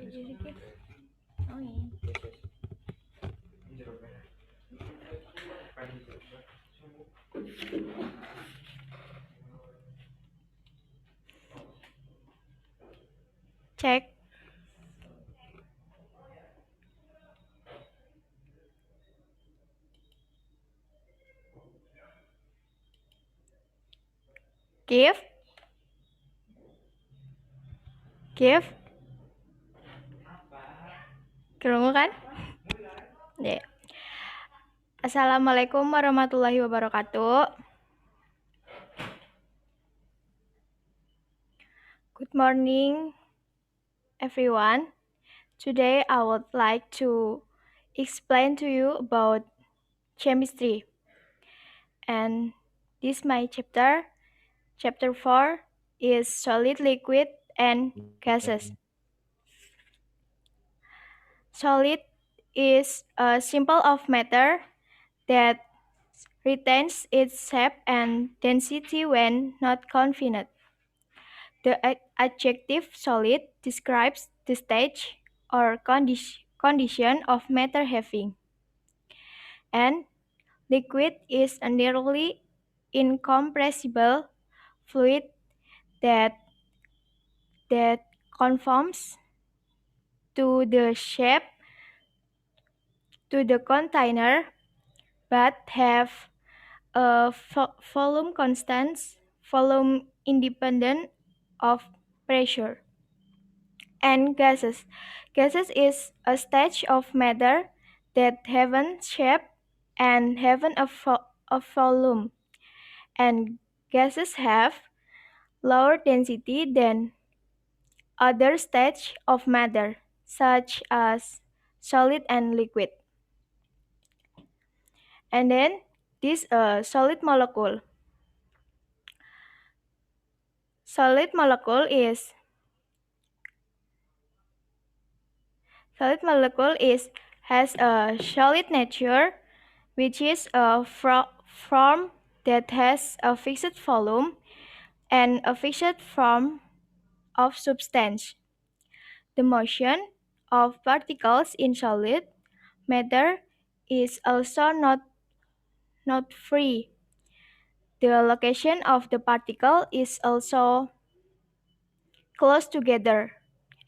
Oh iya. Cek. Give. Give. Kerungu kan? Ya. Assalamualaikum warahmatullahi wabarakatuh. Good morning, everyone. Today I would like to explain to you about chemistry. And this my chapter. Chapter 4 is solid, liquid, and gases. Solid is a symbol of matter that retains its shape and density when not confined. The adjective solid describes the stage or condition of matter having. And liquid is a nearly incompressible fluid that conforms to the shape to the container but have a volume constant, volume independent of pressure. And gases. Gases is a stage of matter that haven't shape and haven't a volume. And gases have lower density than other stages of matter, such as solid and liquid. And then this solid molecule. Solid molecule is has a solid nature, which is a form that has a fixed volume and a fixed form of substance. The motion of particles in solid matter is also not free. The location of the particle is also close together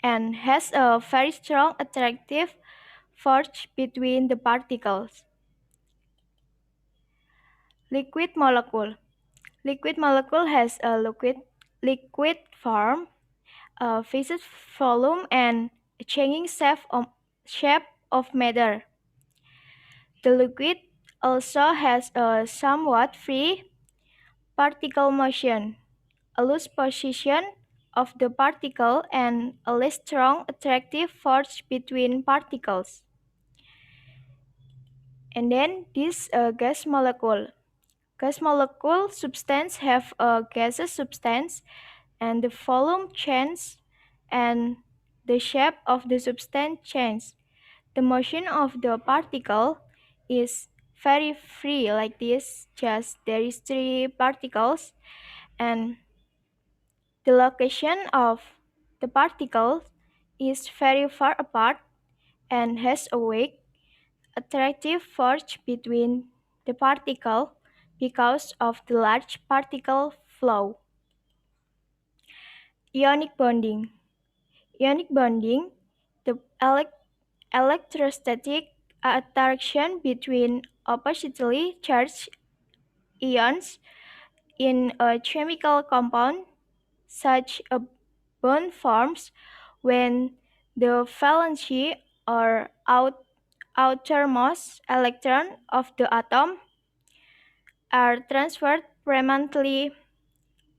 and has a very strong attractive force between the particles. Liquid molecule. Liquid molecule has a liquid form, a fixed volume, and a changing shape of matter. The liquid also has a somewhat free particle motion, a loose position of the particle, and a less strong attractive force between particles. And then this gas molecule. Gas molecule substance have a gaseous substance and the volume change and the shape of the substance change. The motion of the particle is very free like this, just there is three particles and the location of the particles is very far apart and has a weak attractive force between the particle because of the large particle flow. Ionic bonding. Ionic bonding, the electrostatic attraction between oppositely charged ions in a chemical compound. Such a bond forms when the valency or outermost electron of the atom are transferred permanently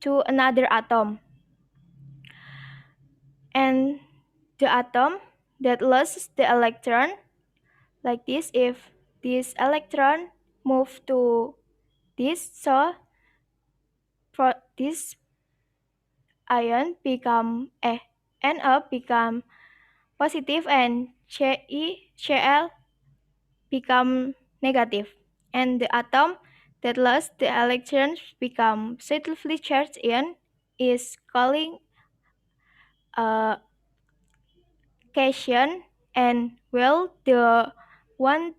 to another atom. And the atom that loses the electron, like this, if this electron move to this, so this ion end up become positive and Cl become negative. And the atom that lost the electrons become positively charged ion is calling uh, cation, and well, the one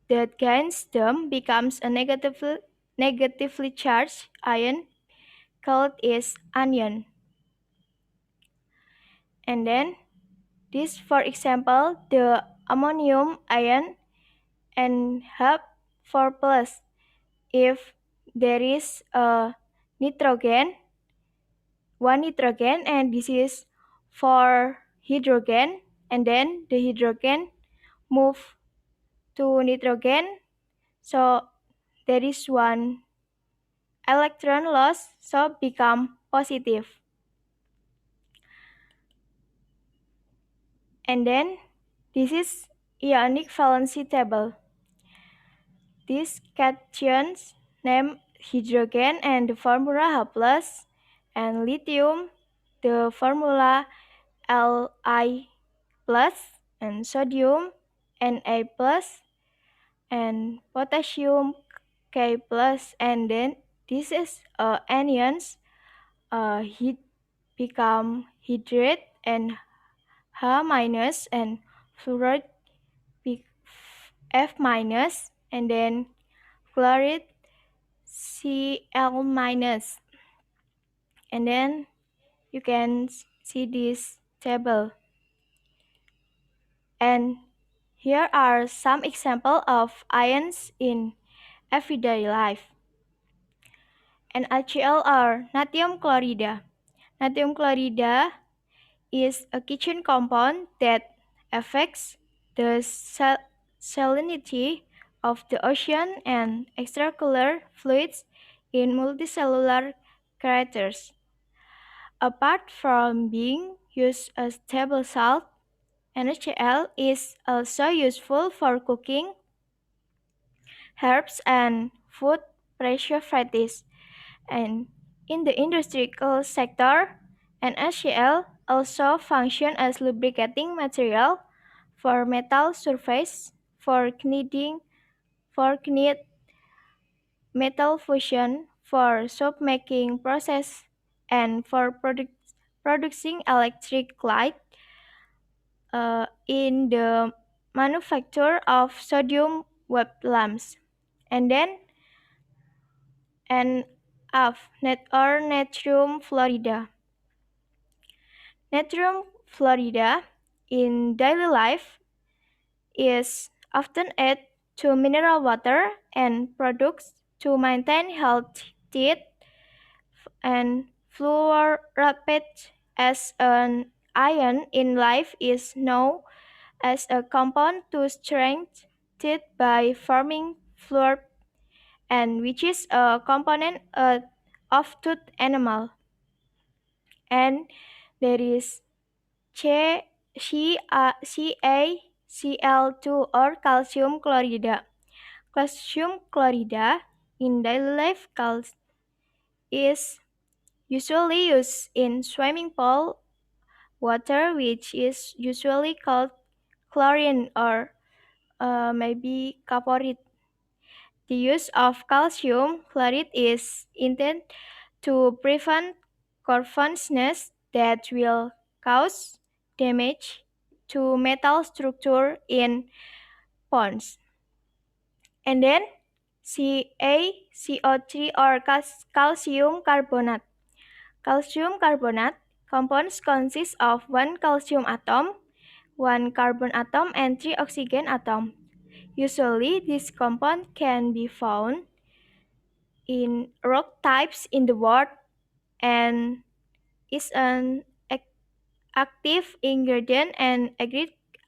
that gains them becomes a negatively charged ion called is anion. And then this, for example, the ammonium ion and have 4 plus. If there is a nitrogen, one nitrogen, and this is for hydrogen, and then the hydrogen move to nitrogen, so there is one electron loss, so become positive. And then this is ionic valency table. These cations name hydrogen and the formula H plus, and lithium the formula Li plus, and sodium Na plus, and potassium K plus, and then this is anions heat become hydrate and H minus, and fluoride F minus, and then chloride Cl minus. And then you can see this table. And here are some examples of ions in everyday life. And HCl are natrium chloride. Natrium chloride is a kitchen compound that affects the salinity of the ocean and extracellular fluids in multicellular craters. Apart from being used as table salt, NaCl is also useful for cooking herbs and food preservatives. And in the industrial sector, NaCl also function as lubricating material for metal surface, for knead metal fusion, for soap making process, and for producing electric light in the manufacture of sodium web lamps. And then and F net or natrium fluoride. Natrium fluoride in daily life is often added to mineral water and products to maintain healthy teeth, and fluoride as an ion in life is known as a compound to strengthen teeth by forming fluoride, and which is a component of tooth enamel. And there is C, CaCl2 or calcium chloride. Calcium chloride in daily life is usually used in swimming pool water, which is usually called chlorine or maybe chloride. The use of calcium chloride is intended to prevent corrosions that will cause damage to metal structure in ponds. And then CaCO3 or calcium carbonate. Calcium carbonate compounds consist of one calcium atom, one carbon atom, and three oxygen atoms. Usually, this compound can be found in rock types in the world and is an active ingredient in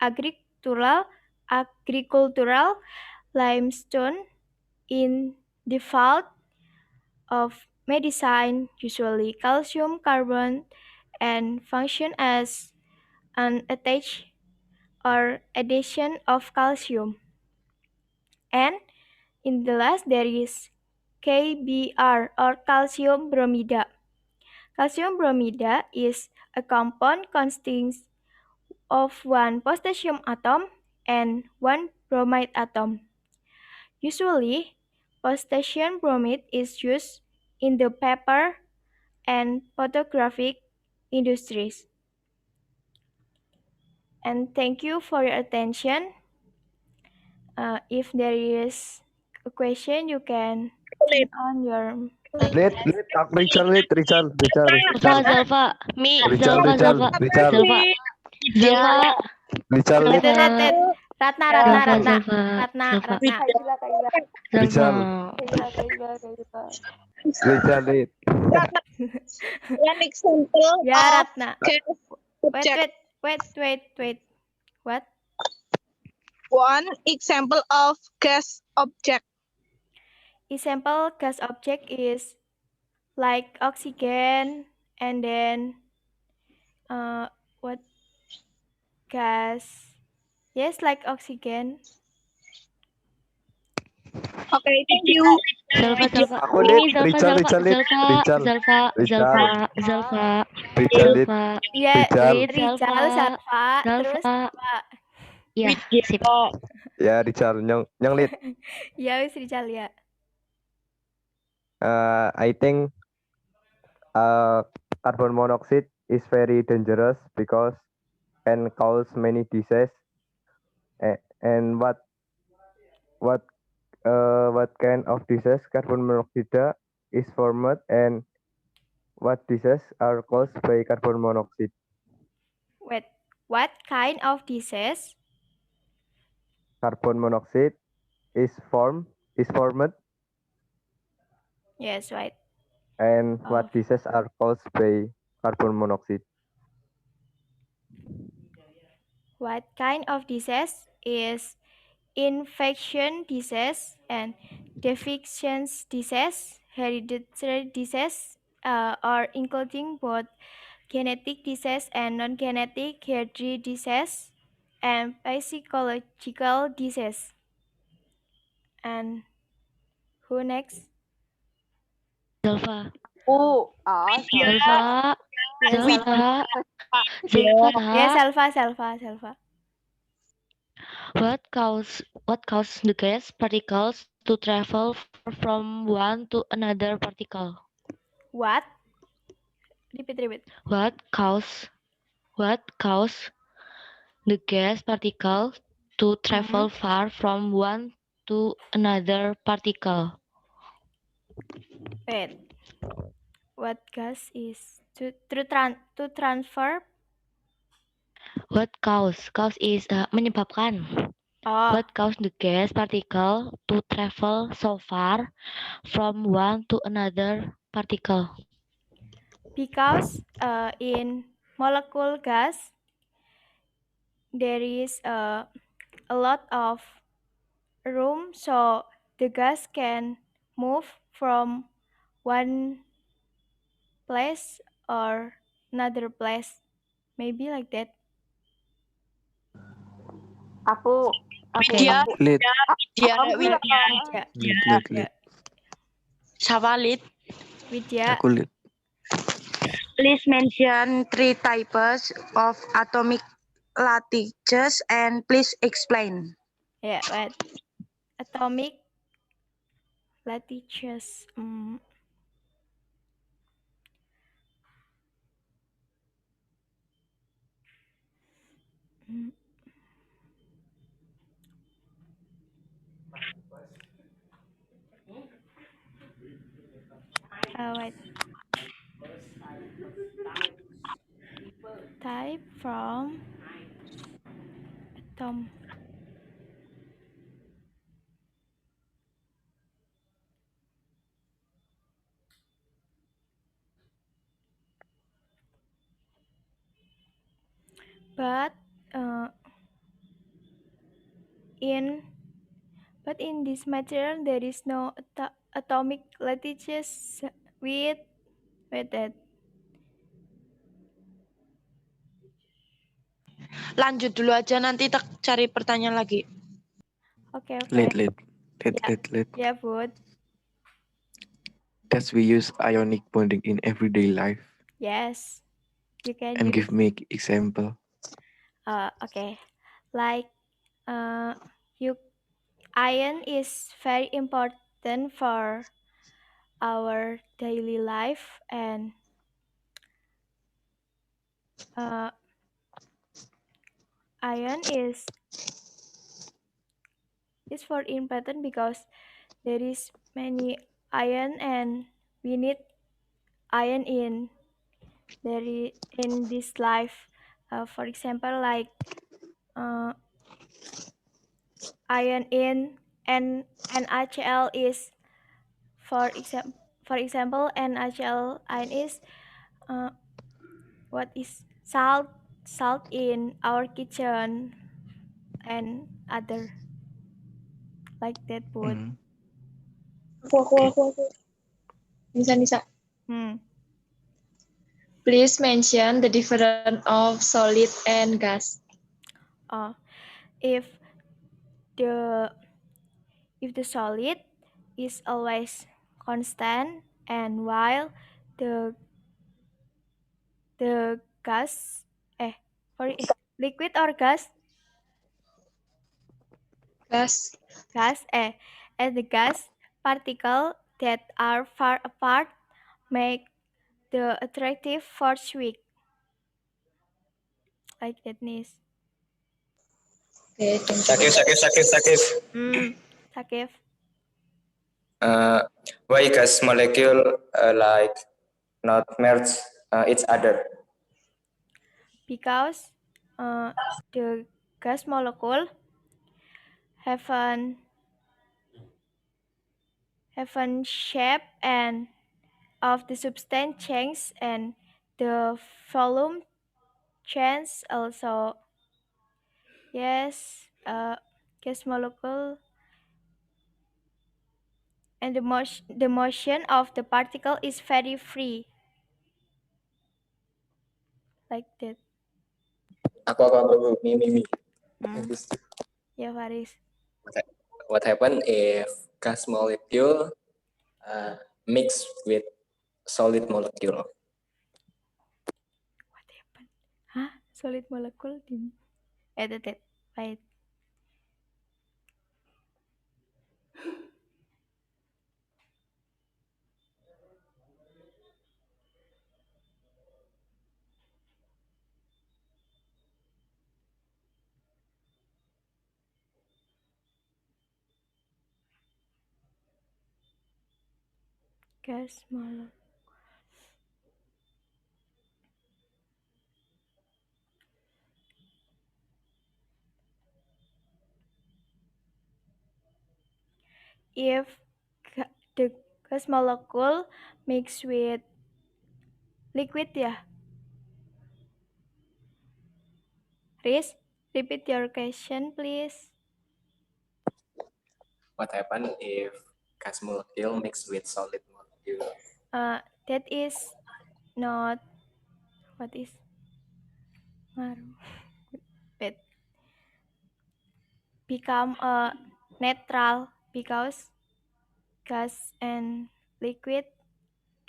agricultural limestone in the field of medicine, usually calcium carbonate, and function as an attach or addition of calcium. And in the last there is KBr or calcium bromide. Calcium bromide is a compound consisting of one potassium atom and one bromide atom. Usually, potassium bromide is used in the paper and photographic industries. And thank you for your attention. If there is a question, you can turn on your mic. Lead, Richard, Zalfa, Richard, Zalfa, Richard, Wait, lead, wait, wait, wait. Ratna, Ratna, Zalfa, Ratna, Zalfa, Ratna, Zalfa, Ratna. Richard, Richard, lead. One example Yeah, of Ratna. case Wait, object. wait. What? One example of case object. Example gas object is like oxygen, and then what gas? Yes, like oxygen. Okay, thank you. Zalfa. Aku lead, Ini Zalfa, Richard, Zalfa, Richard, lead, Zalfa, Richard, Zalfa, Richard, Zalfa, Zalfa, Richard, lead, Zalfa, Ya, Richard. Rijal, Salva, terus Zalfa. apa? Ya, sip. Ya, Richard, yang lead. Ya, wis Rijal ya. I think carbon monoxide is very dangerous because can cause many diseases. And what kind of disease carbon monoxide is formed, and what diseases are caused by carbon monoxide? Wait, what kind of disease? Carbon monoxide is formed, Yes, right. and Of what diseases are caused by carbon monoxide? what kind of disease is infection disease and deficiency disease, hereditary disease, or including both genetic disease and non-genetic hereditary disease, and psychological disease. And who next? Zalfa, Yeah, Zalfa, Salva. Yeah, Salva. What cause the gas particles to travel far from one to another particle? What? Repeat. What cause the gas particle to travel Mhm. far from one to another particle? Wait, what gas is to transfer? What cause is menyebabkan. Oh, What caused the gas particle to travel so far from one to another particle? because in molecule gas there is a lot of room, so the gas can move from one place or another place. Maybe like that. Okay. Lead, Widya. lead. Siapa lead? Widya. Aku lead. Please mention three types of atomic lattices and please explain. Yeah, what? Atomic lattices. Mm. Wait. Type from atom. But uh, in in this material there is no atomic lattices with that. Lanjut dulu aja, nanti tak cari pertanyaan lagi. Okay. Lead. Yeah, good. Does we use ionic bonding in everyday life? Yes, you can And use. give me example. Okay, like you iron is very important for our daily life, and ion is for important because there is many ion and we need ion in in this life. For example, like ion in NaCl is for example NaCl ion is uh, what is salt in our kitchen and other like that would. Hmm. Aku. Nisa. Please mention the difference of solid and gas. If the solid is always constant and while the gas liquid or gas Gas. and the gas particle that are far apart make the attractive force weak like that nis. Okay, thank you. Sakif. Sakif. Why gas molecule like not merge each other? Because the gas molecule haven't shape and of the substance change and the volume change also. Yes, gas molecule and the motion of the particle is very free like that. Aku Mimi. Ya Faris. What happen if gas molecule mix with solid molecule? What happened? Hah? Solid molecule di that. Wait. Gas molecule. If the gas molecule mix with liquid ya. Riz, repeat your question please. What happen if gas molecule mix with solid molecule? That is not what is ngaruh. Wait. Become neutral because gas and liquid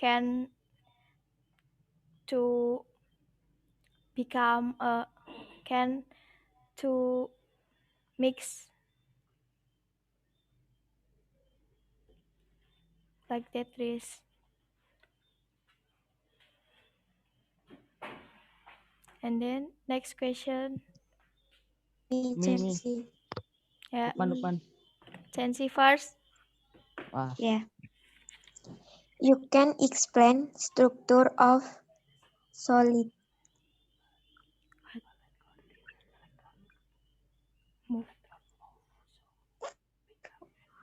can to become can to mix like that is. And then next question. Mimi. Yeah. Depan. Chancy first. Wah. Yeah. You can explain structure of solid. Move.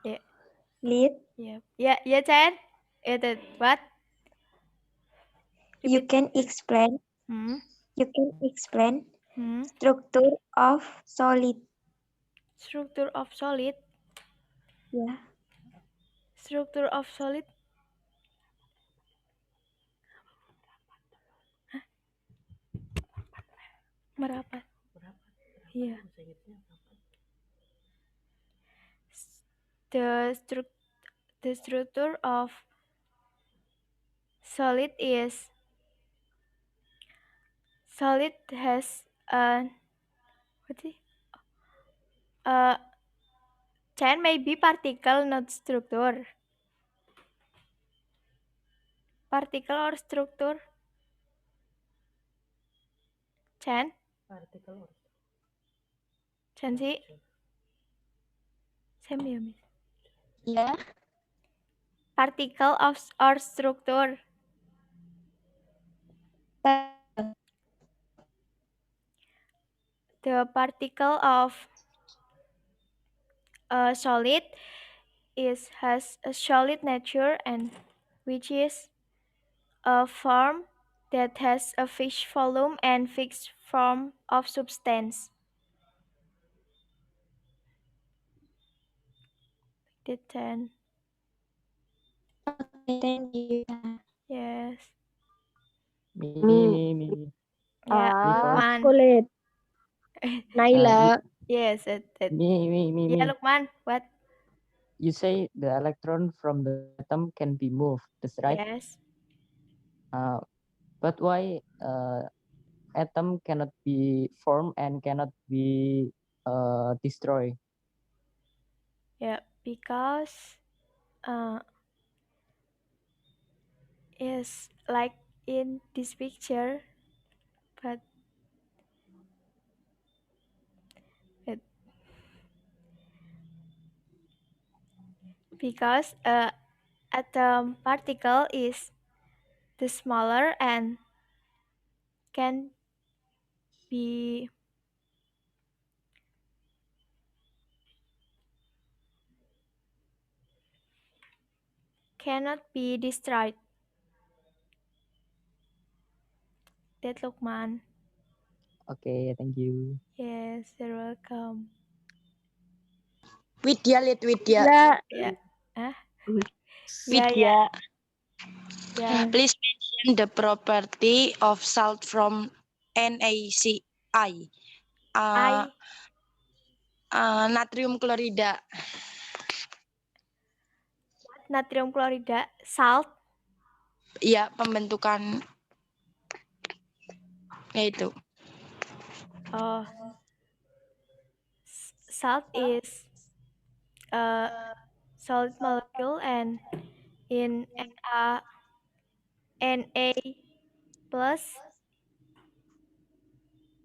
Yeah. Lead. Yeah, Chan. What? You Repeat. can explain. You can explain structure of solid. Structure of solid. Yeah. Structure of solid. Merapat. Iya. The structure of solid is solid has a chain may be particle not structure. Particle or structure? Chan? Shansi? Same ya, Miss. Yeah. Particle of or structure. The particle of a solid has a solid nature and which is a form that has a fixed volume and fixed form of substance. The 10. Okay, thank you. Yes. Me. Yeah, Lukman. Kulit. Naila. Yes, Me. Yeah, Lukman. What? You say the electron from the atom can be moved. That's right. Yes. But why atom cannot be formed and cannot be destroyed? Yeah, because yes, like in this picture, but it, because atom particle is the smaller and can be cannot be destroyed. That Lukman. Okay, thank you. Yes, you're welcome. Widya. Yeah. Ah? Yeah, Widya. yeah. Please mention the property of salt from NaCl. Uh, natrium klorida. Natrium klorida, salt. Ya, pembentukan itu. Oh, salt is a solid molecule and in Na plus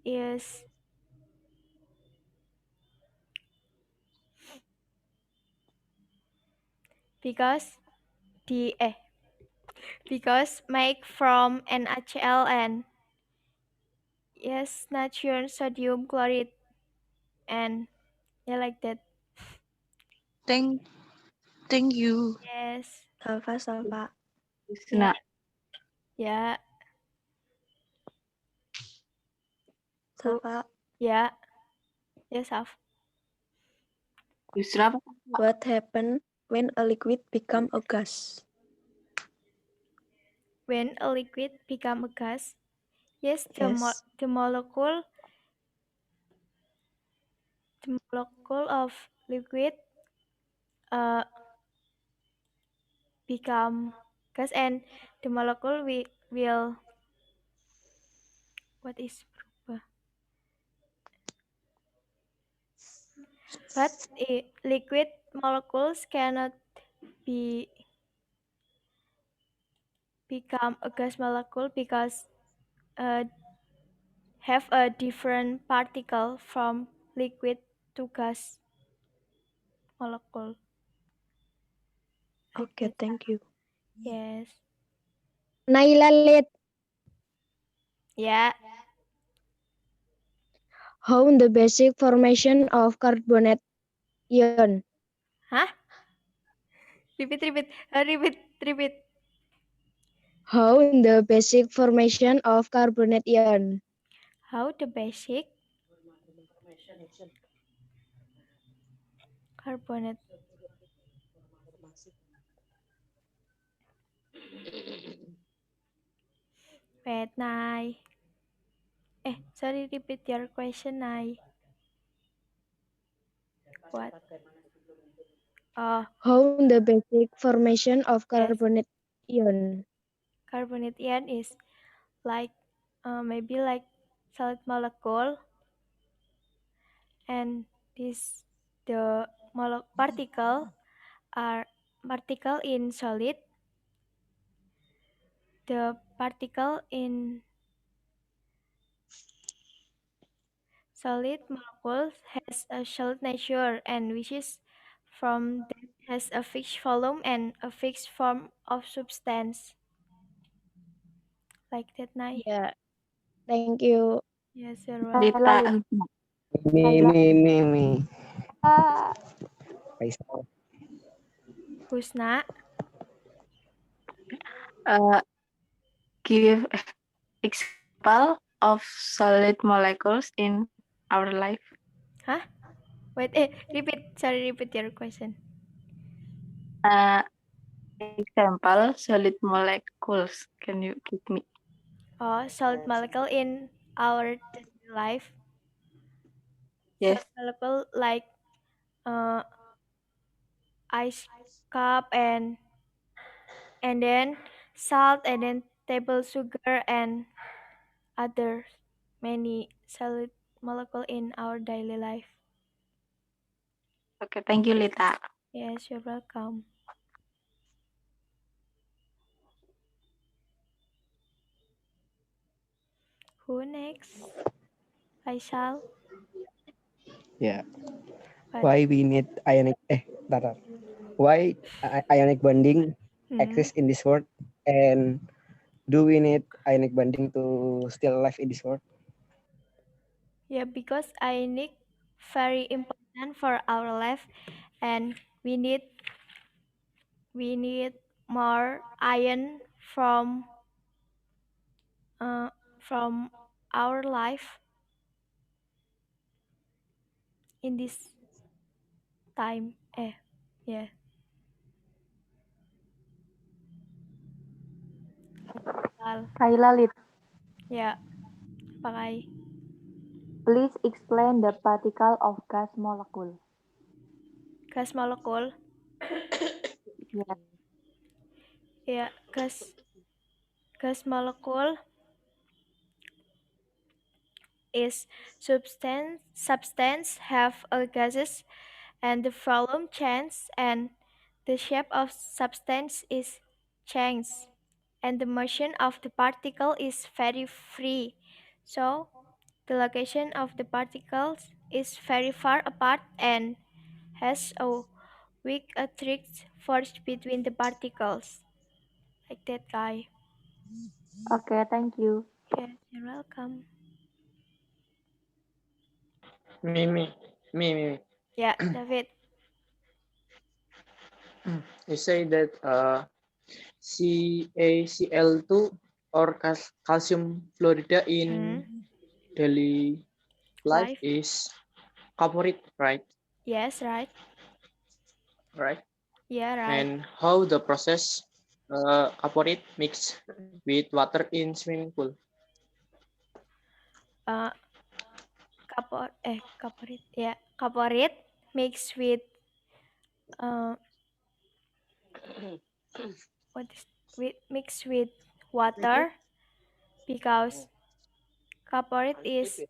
is because the because make from NaCl and yes natrium sodium chloride and yeah like that. Thank you. Yes. Salva. Yeah. Yeah. Salva. Yeah. Yes, Af. What happens when a liquid become a gas? When a liquid become a gas, yes, Yes. the molecule of liquid uh, become gas and the molecule will what is berubah. But liquid molecules cannot be become a gas molecule because uh, have a different particle from liquid to gas molecule. Like Okay, that. thank you. Yes. Naila Lid. Yeah. How the basic formation of carbonate ion? Hah? Repeat. How the basic formation of carbonate ion? How the basic carbonate. Wait, Nai. Sorry, repeat your question, Nai. What? Oh, How the basic formation of yes. carbonate ion? Carbonate ion is like maybe like solid molecule, and this the particle are particle in solid. The particle in Solid molecule has a solid nature and which is from that has a fixed volume and a fixed form of substance. Like that, Nai. Yeah, thank you. Yes, you're welcome. Lita. Me. Faisal. Husna. Uh, give example of solid molecules in our life. Huh? Wait, repeat. Sorry, repeat your question. Uh, example solid molecules. Can you give me? Oh, solid molecule in our daily life. Yes. Solid molecule like uh, ice cup and then salt and then table sugar and other many solid molecule in our daily life. Okay, thank you, Lita. Yes, you're welcome. Who next? Faisal. Yeah. What? Why we need ionic tar. Why ionic bonding Hmm. exists in this world, and do we need ionic bonding to still alive in this world? Yeah, because ionic very important for our life, and we need we need more iron from our life in this time. Yeah. Faisal. Kaila, Ya, pakai please explain the particle of gas molecule. gas molekul. Yes. Ya, gas molekul is substance have a gases and the volume change and the shape of substance is changed and the motion of the particle is very free. So the location of the particles is very far apart and has a weak attractive force between the particles. Like that, guy. Okay, thank you. Yes, you're welcome. Me. Yeah, David. You say that CaCl2 or calcium fluoride in Hmm. daily life Life. is copperit, right? Yes, right. Right. Yeah, right. And how the process copperit mix with water in swimming pool? Uh, Kaporit. Yeah, kaporit mixed with uh, what is with mixed with water because kaporit is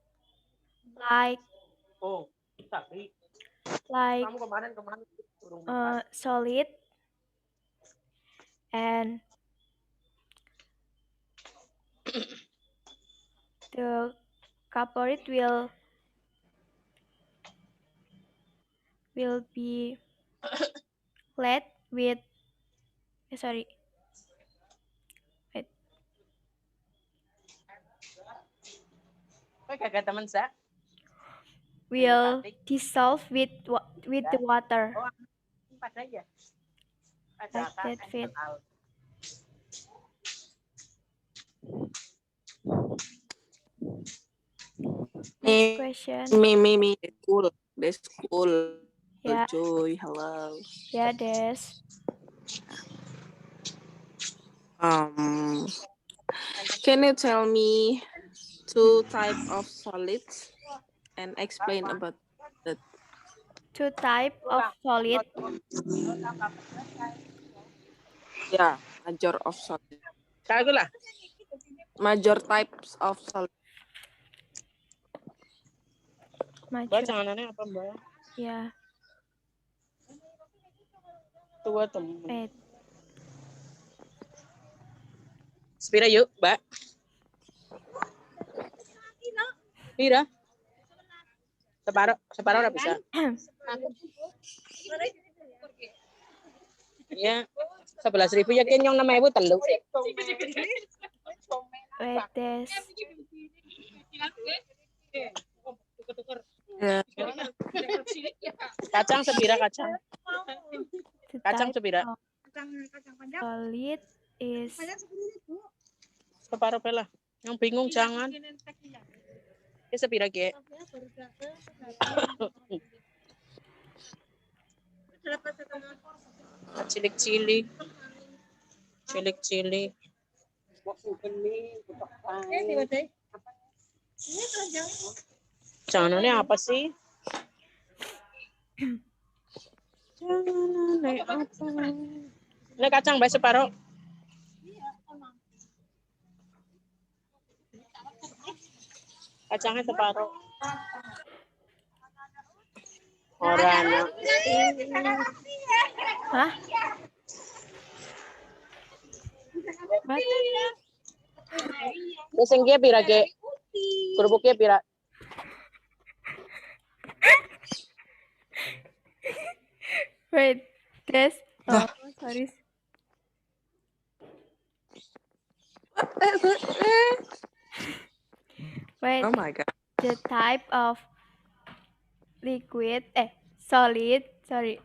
like like solid and the kaporit will be flat with sorry wait, will dissolve with the water like that fit. Next question. Me. Cool. That's cool. Yeah, Joy. Hello. yeah, Des. Um, can you tell me two type of solids and explain about that? Two type of solid. Yeah, major of solid. Major types of solid. Mature. Yeah. Wait. Spira yuk, Mbak. Spira. Separuh udah bisa. Ya, 11.000 ya kenyong 6.000 telu. Wait, this. Kacang sepira kacang. The Kacang type sepira. of solid is Separuh pelah. Yang bingung jangan. Ya sepira ge. Cilik-cilik. Cilik-cilik. Janganannya apa sih? Janganannya apa? Ini kacang baik separuh. Kacangnya separuh. Orang. Hah? What? Sing kia pira ge? Kerupuknya pira? Wait, this. Oh, sorry. Wait. Oh my god. The type of solid, sorry.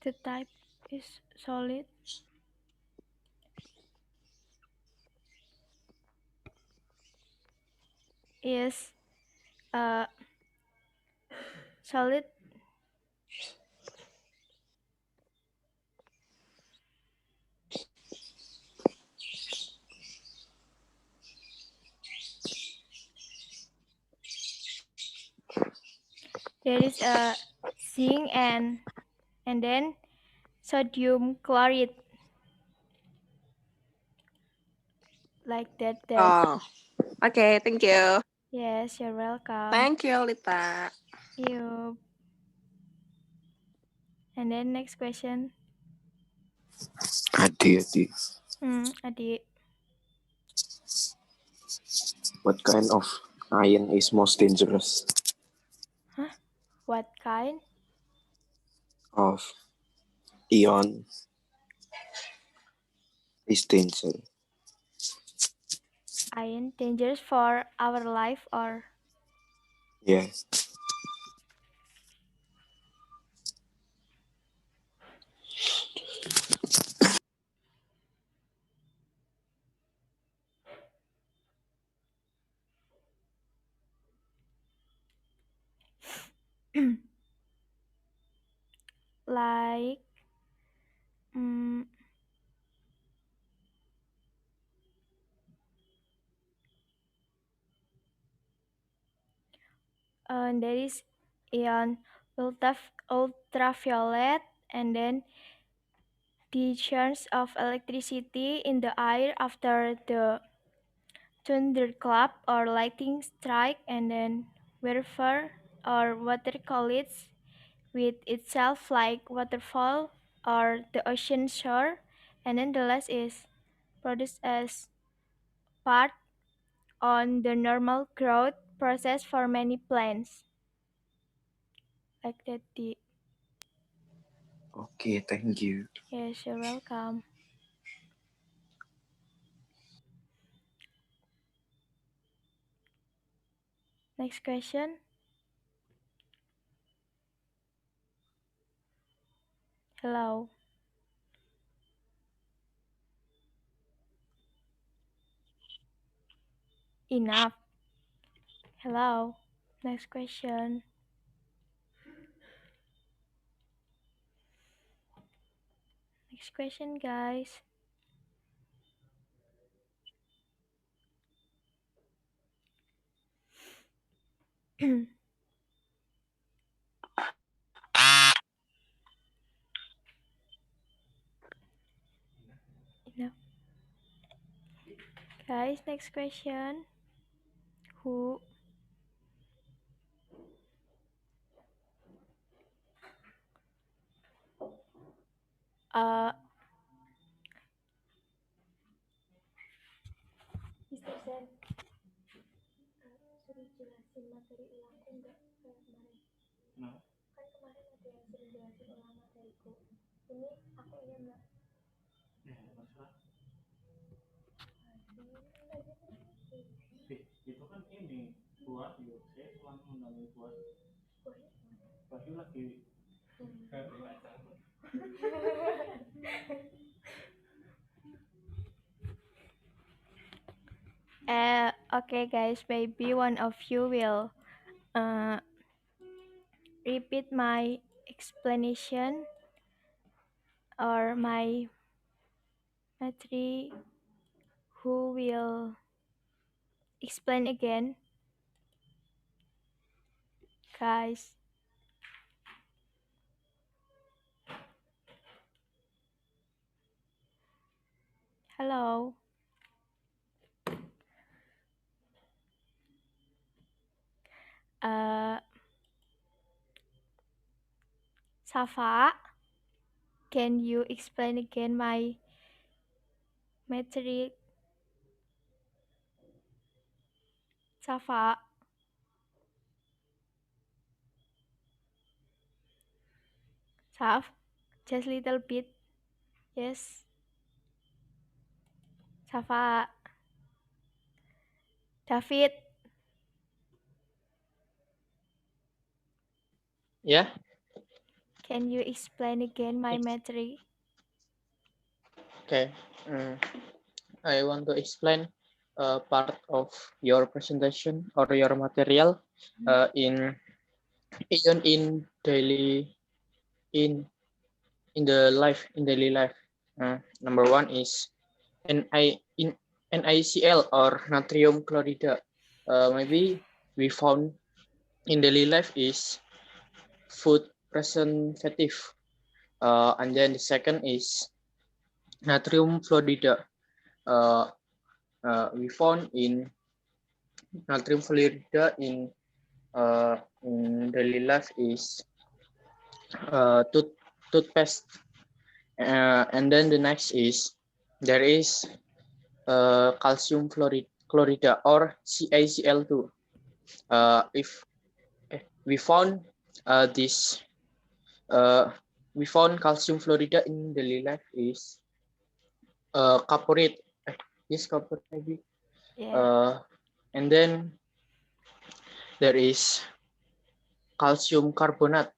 The type is solid. Is solid. There is a zinc and then sodium chloride. Like that. Oh, okay. Thank you. Yes, you're welcome. Thank you, Lita. You. And then next question. Adi. Adi. What kind of iron is most dangerous? Huh? What kind Of ion is dangerous? iron dangerous for our life or? Yes. Like there is ion ultraviolet and then the chance of electricity in the air after the thunderclap or lightning strike, and then wherever or water collides with itself like waterfall or the ocean shore, and then the last is produced as part on the normal growth process for many plants. Like that. Okay, thank you. Yes, you're welcome. Next question. Hello. Enough. Hello. Next question. Next question, guys. Enough. Guys, next question. Who Uh, Mr. Zen, suruh jelasin materi ulangku enggak kayak kemarin. Kan kemarin ada yang suruh jelasin ulang materiku. Ini aku iya enggak? Itu kan ini buat yuk saya langsung nangis buat pasti lagi Okay guys, maybe one of you will repeat my explanation or my materi who will explain again, guys. Hello. Safa, can you explain again my materi? Safa. Saf, just little bit. Yes. Safa. David. Yeah. Can you explain again my materi? Okay. I want to explain part of your presentation or your material in daily in daily life. Number one is NaCl or natrium chloride. Maybe we found in daily life is food preservative. And then the second is natrium fluoride. We found in natrium fluoride in daily life is toothpaste. And then the next is there is calcium chloride or CaCl2. If we found this we found calcium fluoride in daily life is copperate. Yes, copper maybe. Yeah. And then there is calcium carbonate.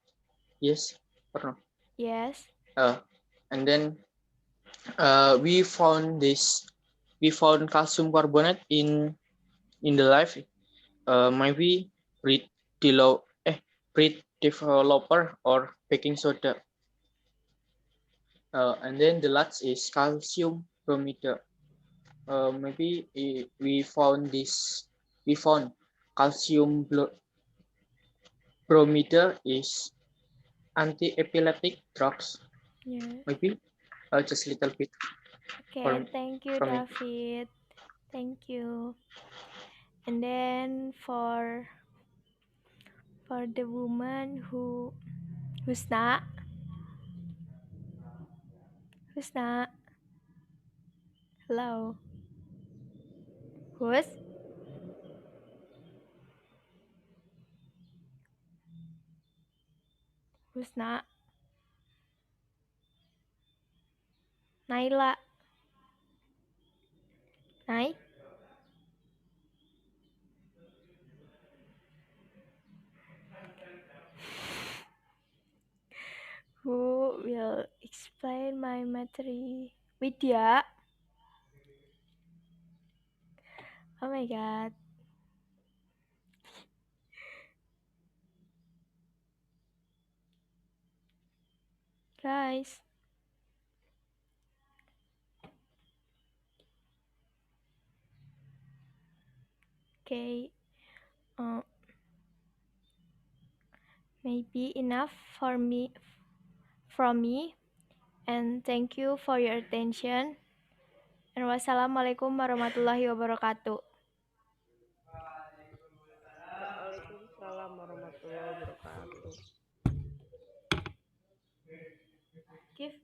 Yes, or no? Yes. And then we found calcium carbonate in the life. Maybe breed developer or baking soda. And then the last is calcium bromide. Maybe we found calcium bromide is anti-epileptic drugs. Yeah. Maybe just a little bit. Okay, thank you, David. Thank you. And then for the woman who's not hello, who's not Naila. Nai. Who will explain my materi? Widya. Oh my god. Guys. Okay. Maybe enough from me. And thank you for your attention. And wassalamualaikum warahmatullahi wabarakatuh. Waalaikumsalam warahmatullahi wabarakatuh. Give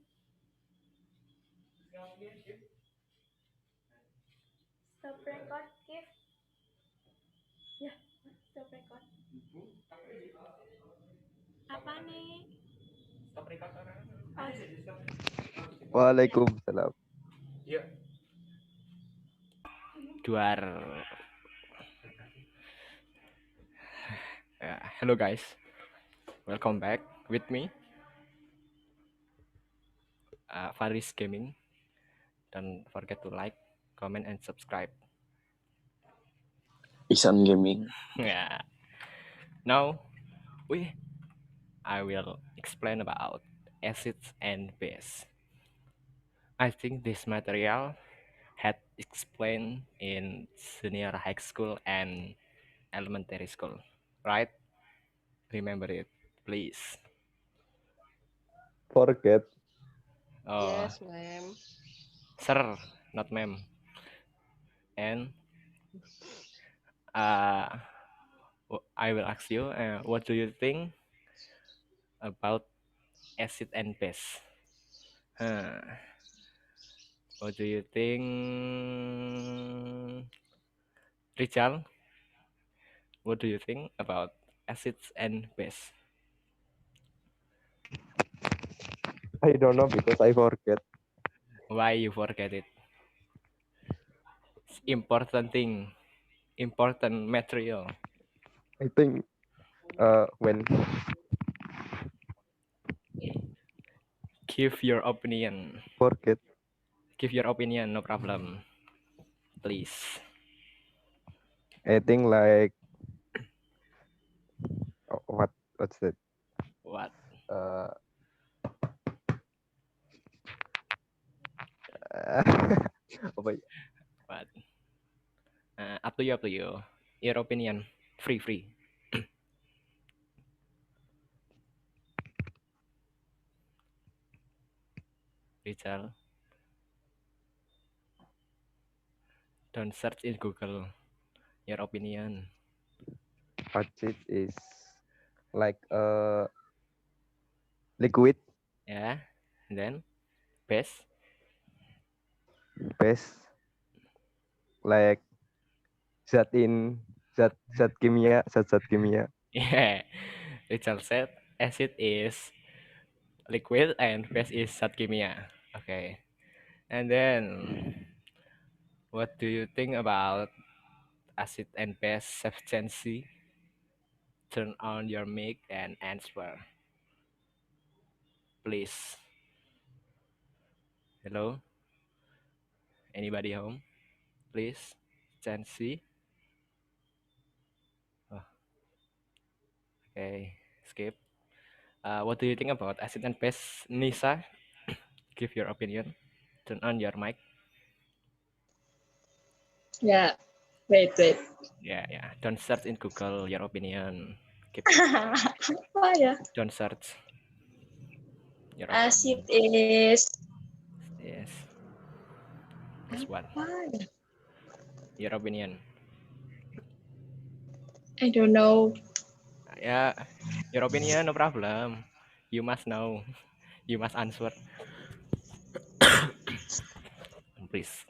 Stop record, Kif. Ya, stop record. Apa nih? Stop record orang. Waalaikumsalam. Yuk. Duar. Hello guys, welcome back with me, Fariz Gaming. Don't forget to like, comment, and subscribe. Isan Gaming. Yeah. Now, I will explain about acids and base. I think this material had explained in senior high school and elementary school, right? Remember it, please. Forget. Oh, Yes, ma'am. sir, not ma'am. And I will ask you, what do you think about acid and base? What do you think, Richard? What do you think about acids and base? I don't know because I forget. Why you forget it? It's important thing, important material. I think when Give your opinion. forget. Give your opinion, no problem. Please. I think like what's that? What? Apa ya? What? Up to you, up to you. Your opinion, free. Richard, don't search in Google. Your opinion. Acid is like liquid. Yeah. And then base. Base like zat kimia, zat kimia. Yeah. Richard said acid is liquid and base is zat kimia. Okay. And then what do you think about acid and base sufficiency? Turn on your mic and answer. Please. Hello? Anybody home? Please. Chancy. Oh, okay. Skip. What do you think about acid and base, Nisa? Give your opinion. Turn on your mic. Yeah. Wait. Yeah. Don't search in Google your opinion. Keep Apa ya? Don't search your Acid opinion. is Yes. This one. apa ya? Your opinion. I don't know. Yeah. Your opinion, no problem. You must know. You must answer. Please.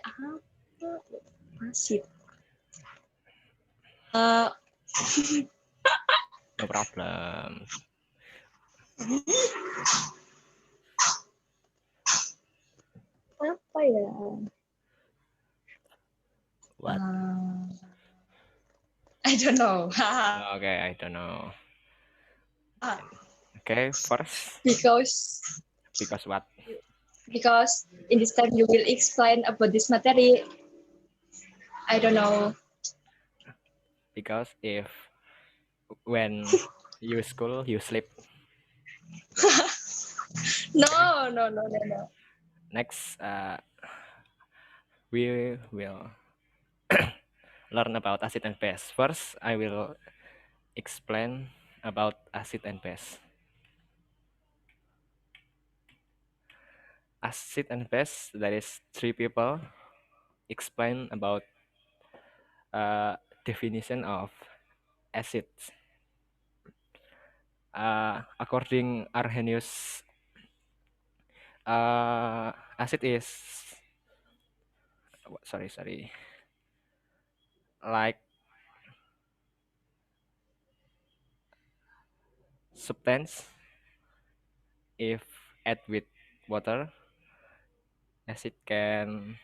Apa? Acid. No problem. Apa ya? What? I don't know. Okay, I don't know. Okay, first. Because what? Because in this time you will explain about this material. I don't know. Because if when you school you sleep. No. Next, we will learn about acid and base. First, I will explain about acid and base. Acid and base, there is three people explain about definition of acids. According Arrhenius Acid is sorry, like substance if add with water. Acid can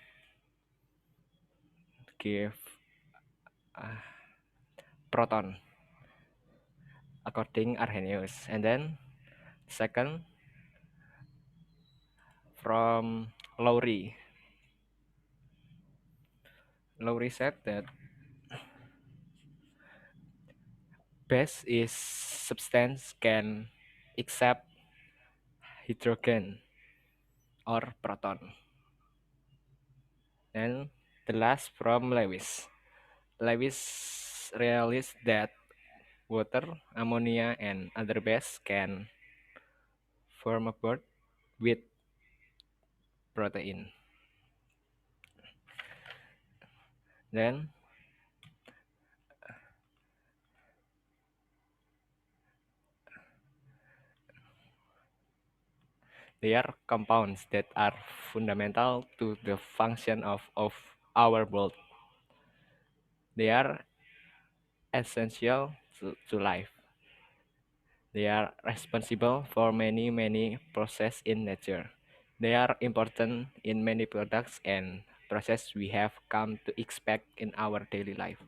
give proton according Arrhenius. And then second from Lowry. Lowry said that base is substance can accept hydrogen or proton. And the last from Lewis. Lewis realized that water, ammonia, and other bases can form a bond with protein. Then they are compounds that are fundamental to the function of our world. They are essential to life. They are responsible for many processes in nature. They are important in many products and processes we have come to expect in our daily life.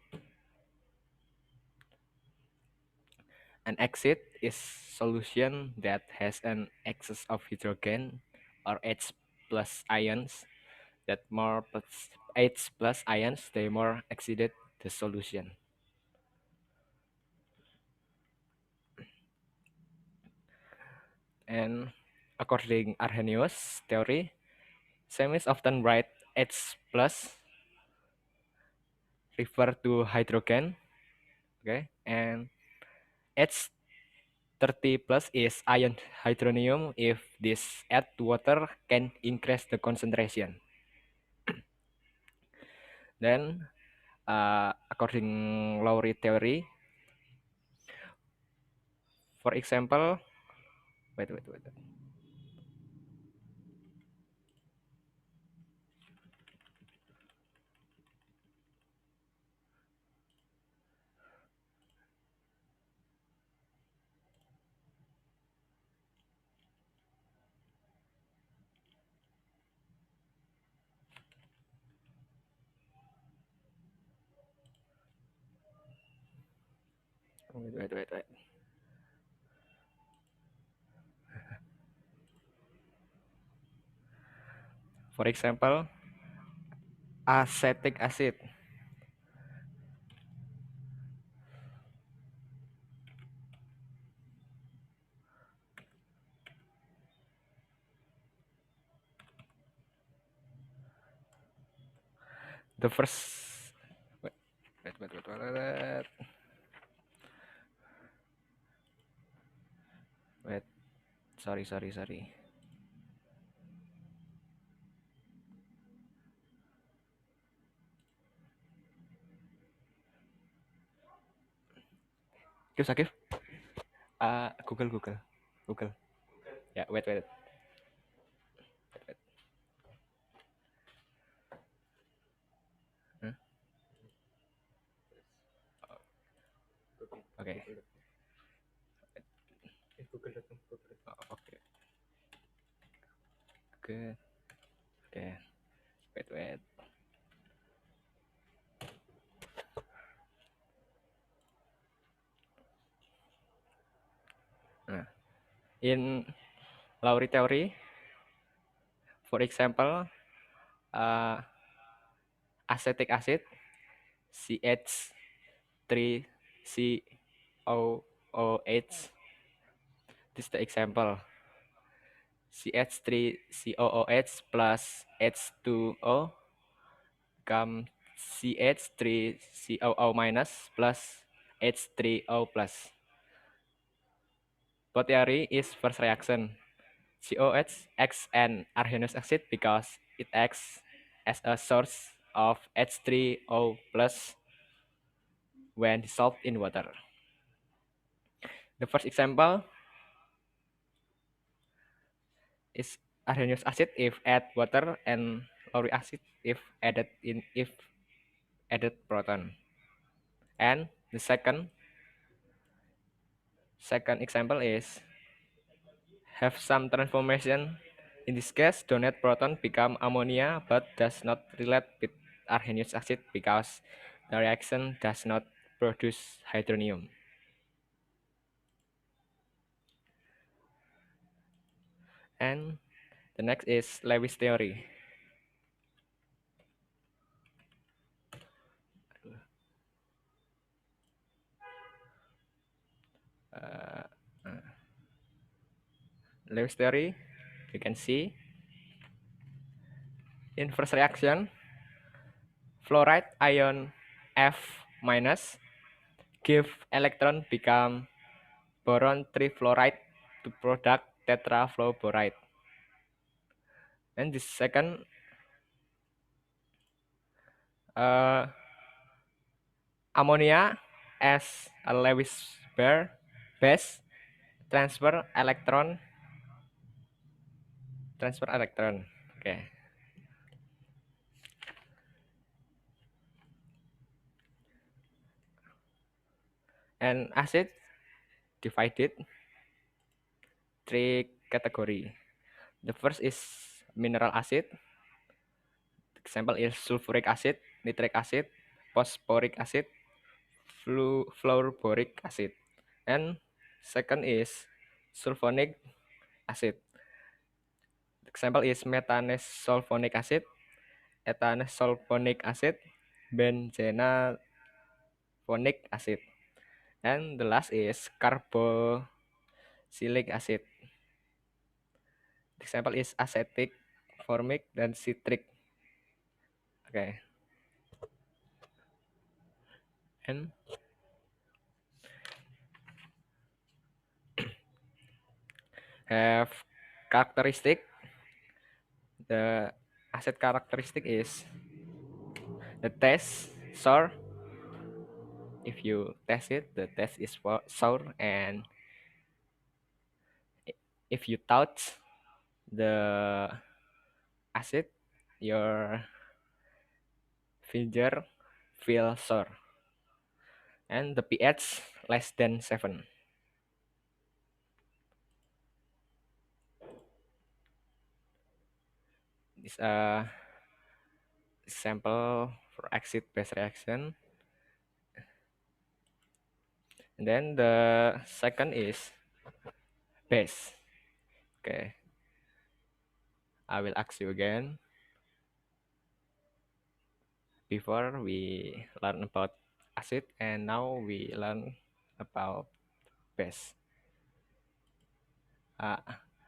An exit is solution that has an excess of hydrogen or H plus ions. That more plus H plus ions, they more exceeded the solution. And according Arrhenius theory, semis often write H plus refer to hydrogen, okay, and H30 plus is ion hydronium. If this add water can increase the concentration. Then according Lowry theory, for example, wait. Wait. For example, acetic acid. The first wait. Wait. Sorry. Sakif. Google. Yeah, wait. Huh? Okay. Oh, okay. Good. Okay. Wait. Nah, in Lowry theory, for example, acetic acid CH3COOH. This is the example. CH3COOH plus H2O become CH3COO minus plus H3O plus. Both theory is first reaction. COH acts an Arrhenius acid because it acts as a source of H3O plus when dissolved in water. The first example is arsenous acid if add water, and lauric acid if added proton. And the second example is have some transformation. In this case, donate proton become ammonia but does not relate with arsenous acid because the reaction does not produce hydronium. And the next is Lewis theory. Lewis theory, you can see in first reaction, fluoride ion F minus give electron become boron trifluoride to product tetrafluoride. And the second ammonia as a Lewis base transfer electron. Okay. And acid divided three category. The first is mineral acid. Example is sulfuric acid, nitric acid, phosphoric acid, fluoroboric acid. And second is sulfonic acid. Example is metanesulfonic acid, etanesulfonic acid, benzenafonic acid. And the last is carboxylic acid. Example is acetic, formic, dan citric. Okay. And have characteristic. The acid characteristic is the taste sour. If you taste it, the taste is sour, and if you touch the acid, your finger feel sour. And the pH less than 7. This a example for acid-base reaction. And then the second is base. Okay. I will ask you again. Before we learn about acid, and now we learn about base.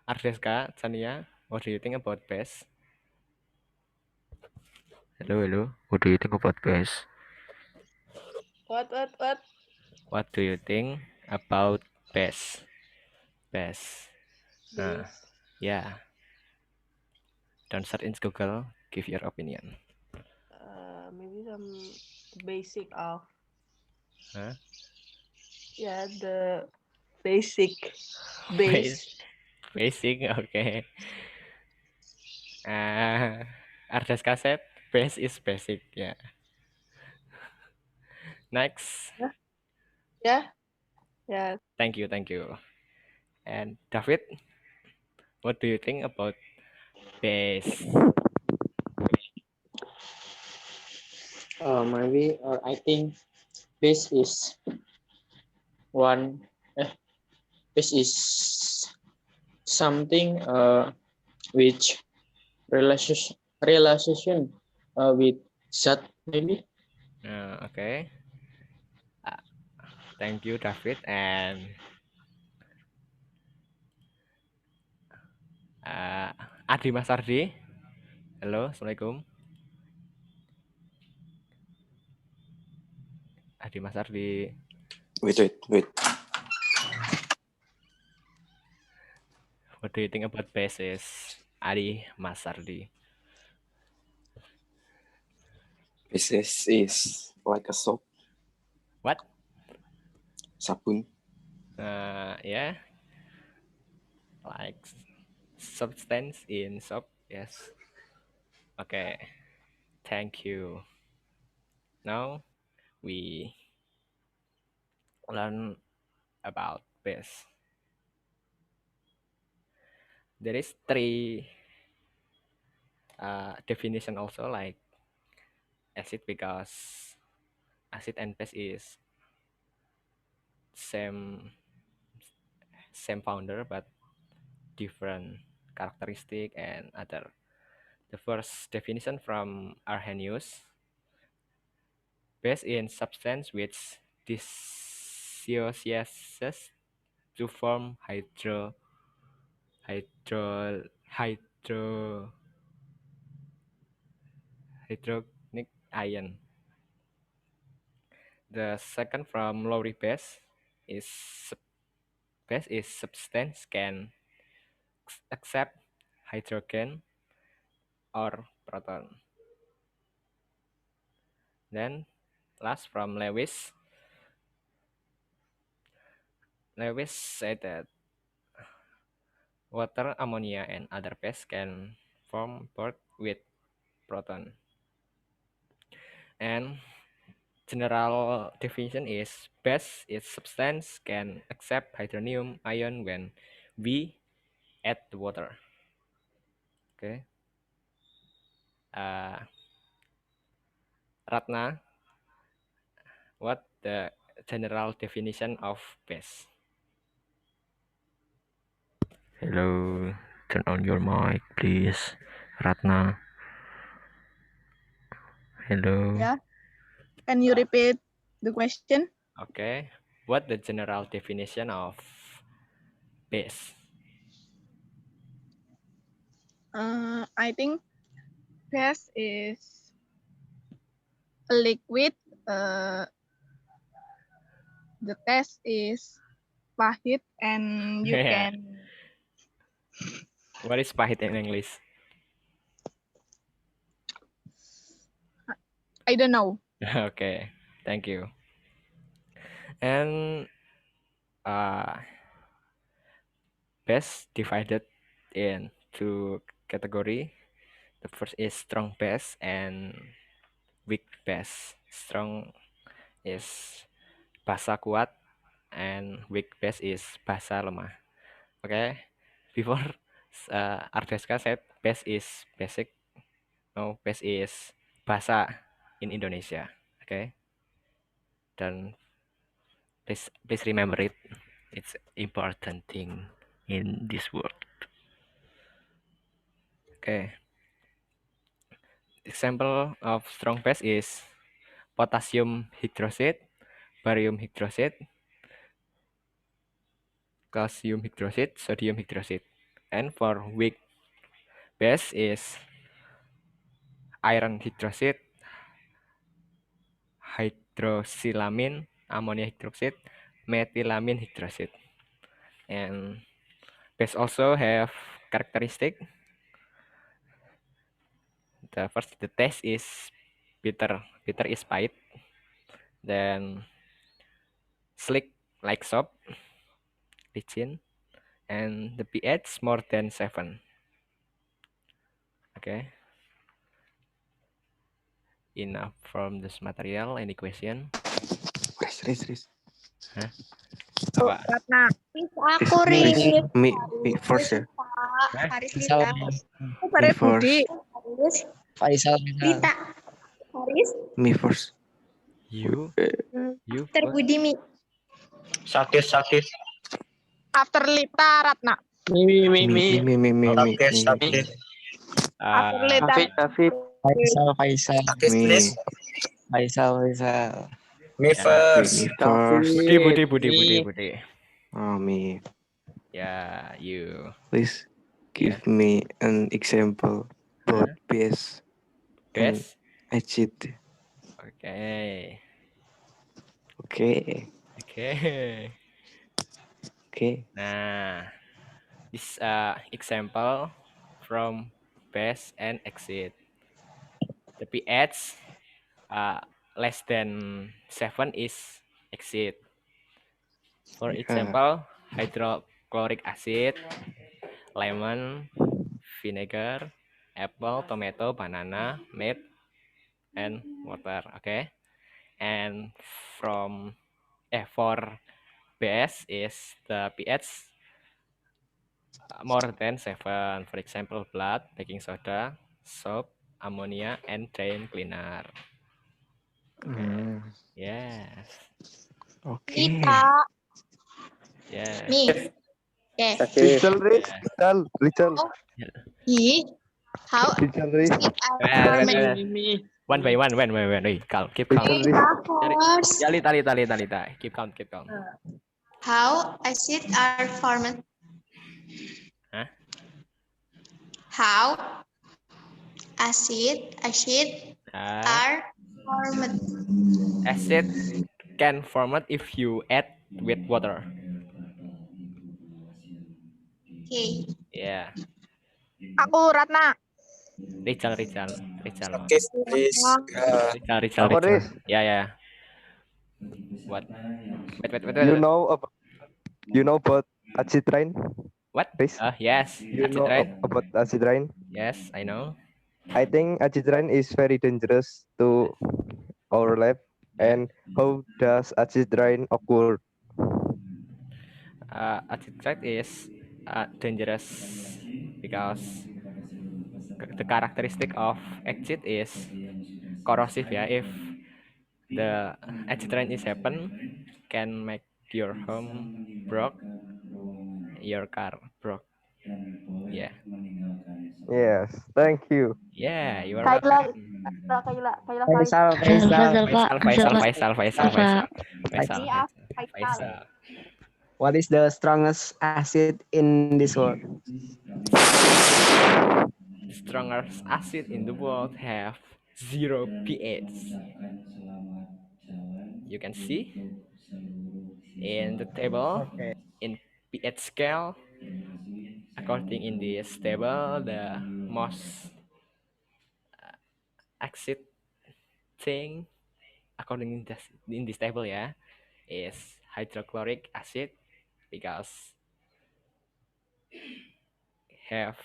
Ardeska, Chania, what do you think about base? Hello. What do you think about base? What? What do you think about base? Base. This. Yeah. Don't search in Google. Give your opinion. Maybe some basic of. Huh? Yeah, the basic base. Basic, okay. Ardeska said base is basic. Yeah. Next. Yeah. Thank you. And David, what do you think about base? Maybe I think base is one. Base is something which relation with zat maybe. Okay. Thank you, David. And Adi Mas Ardi. Halo, Assalamualaikum. Adi Mas Ardi. Wait. What do you think about bases? Adi Mas Ardi. Basis is like a soap. What? Sabun. Yeah. Like substance in soap. Yes. Okay. Thank you. Now we learn about base. There is three definition also, like acid, because acid and base is same founder but different characteristic and other. The first definition from Arrhenius: base in substance which dissociates to form hydro hydro hydrogenic ion. The second from Lowry base is substance can accept hydrogen or proton. Then last from Lewis said that water, ammonia, and other bases can form both with proton. And general definition is base is substance can accept hydronium ion when we add the water. Okay. Ratna, what the general definition of base? Hello, turn on your mic, please. Ratna. Hello. Yeah. Can you repeat the question? Okay. What the general definition of base? I think gas is a liquid. The taste is pahit, and you Yeah. can. What is pahit in English? I don't know. Okay, thank you. And base divided in two category. The first is strong base and weak base. Strong is basa kuat and weak base is basa lemah. Okay, before Ardeska said base is basic. No, base is basa in Indonesia. Okay, dan please remember it. It's important thing in this world. Okay. Example of strong base is potassium hydroxide, barium hydroxide, calcium hydroxide, sodium hydroxide. And for weak base is iron hydroxide, hydroxylamine, ammonia hydroxide, methylamine hydroxide. And base also have characteristic. The first, the taste is bitter. Bitter is pahit. Then slick like soap, licin, and the pH more than 7. Okay. Enough from this material. Any question? Riz. Hah? Oh, Apa? Ratna. Aku Rit. Me first ya. Haris Faisal, Lita. Farid first. Budi. Haris. Faisal. Rita. Haris. Me first. You After first. Budi Mi. Sakit. After Lita, Ratna. Me. Sakit. After Lita. David. Faisal. Sakit, please. Faisal. Me first. Me first. Budi. Oh, me. Yeah, you. Please give me an example both base and Base? acid. Okay. Nah, this example from base and acid. The pH less than 7 is acid. For Yeah. example, hydrochloric acid, lemon, vinegar, apple, tomato, banana, meat, and water. Okay, and from for base is the pH more than 7. For example, blood, baking soda, soap, ammonia, and drain cleaner. Okay. Yes. Okay. Yes. Me. Okay. Sakif. Richel. How Richel, Riz. it Wait, ferment? One by one. Wait. Calm. Keep calm. Richel, Riz. First, Ya, Lita. Keep calm. how acid are formed? Huh? How acid are formed? Acid can form it if you add with water. Okay. Yeah. Aku Ratna. Richal. Sakif, Riz. Aku Richal. Riz. Yeah. What? You Wait. know about acid rain? What? Riz? Yes. You Acid know rain. about acid rain? Yes, I know. I think acid rain is very dangerous to our life. Yeah. And how does acid rain occur? Acid rain is dangerous because the characteristic of acid is corrosive. Yeah, if the acid rain is happen, can make your home broke, your car broke. Yeah. Yes, thank you. Yeah, you are Kaila, welcome. Faris. Faisal. What is the strongest acid in this world? Strongest acid in the world have 0 pH. You can see in the table Okay. in pH scale. According in this table, the most acid thing according in this table, yeah, is hydrochloric acid because have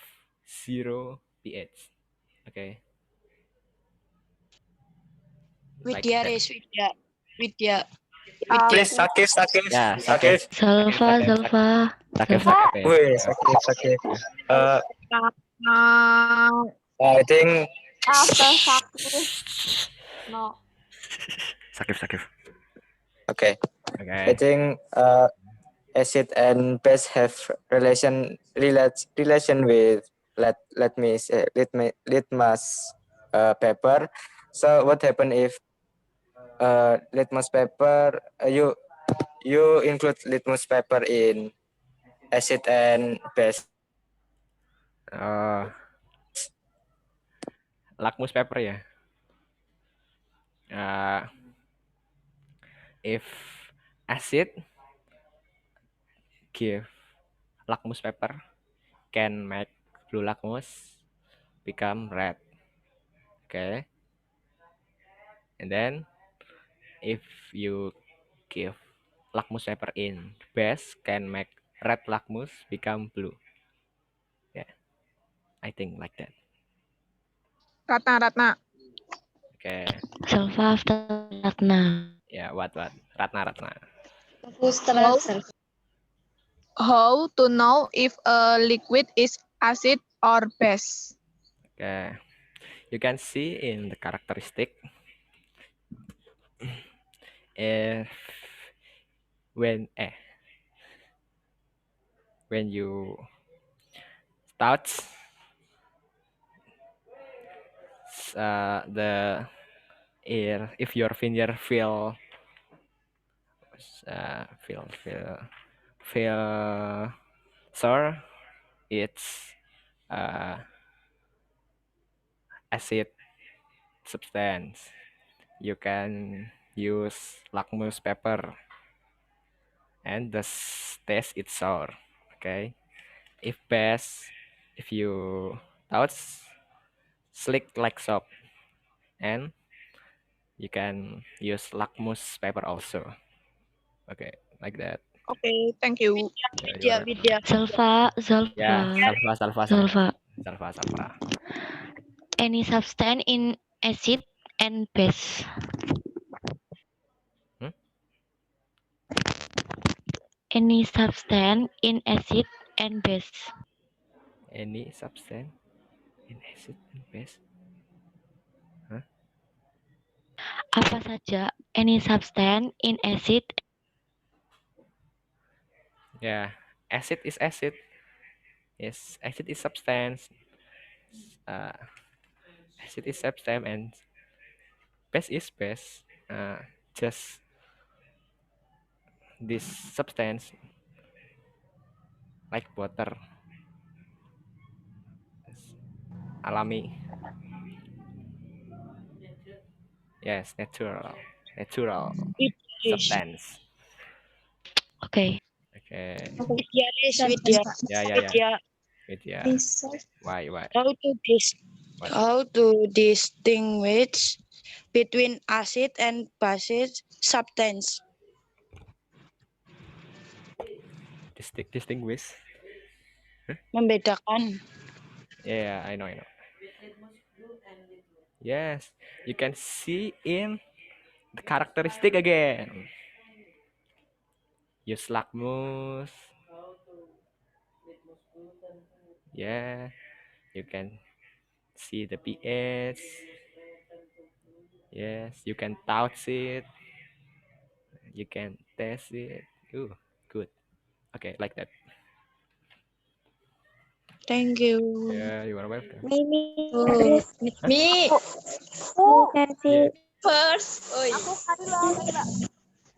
0 pH. Okay, like Vidya, that. Riz, Vidya. Vidya. Please, Vidya. Yeah, Sakif. Sakif. Wait, Sakif. Uh, I think After sakit. No. Sakif. okay. I Okay. think acid and base have relation with litmus paper. So what happen if litmus paper you include litmus paper in acid and base? Lakmus paper ya. If acid give lakmus paper can make blue lakmus become red. Okay, and then if you give lakmus paper in base can make red lakmus become blue. Yeah, I think like that. Ratna. Okay. Selva after Ratna. Yeah, what? Ratna. How to know if a liquid is acid or base? Okay. You can see in the characteristic if when you touch the air, if your finger feel sore, it's acid substance. You can use lakmus paper and the taste it's sour. Okay, if best, if you touch slick like soap, and you can use lakmus paper also. Okay, like that. Okay, thank you. Yeah, Sulfa, yeah, sulfa. sulfa. Any substance in acid and base. Hmm? Any substance in acid and base. Any substance in acid and base. Huh? Apa saja any substance in acid. Yeah, acid is acid. Yes, acid is substance. Uh, acid is substance and base is base. Just this substance like water. Alami. Yes, natural substance. Okay. Okay. Vidya. Yeah. Vidya. Research. Why? What? How to distinguish between acid and base substance? Distinguish? Membedakan. Yeah, I know. Yes, you can see in the characteristic again. Use lakmus. Yeah, you can see the pH. Yes, you can touch it. You can test it. Ooh, good. Okay, like that. Thank you. Yeah, you are welcome. Oh, Huh? me Yeah. first. Oh, Aku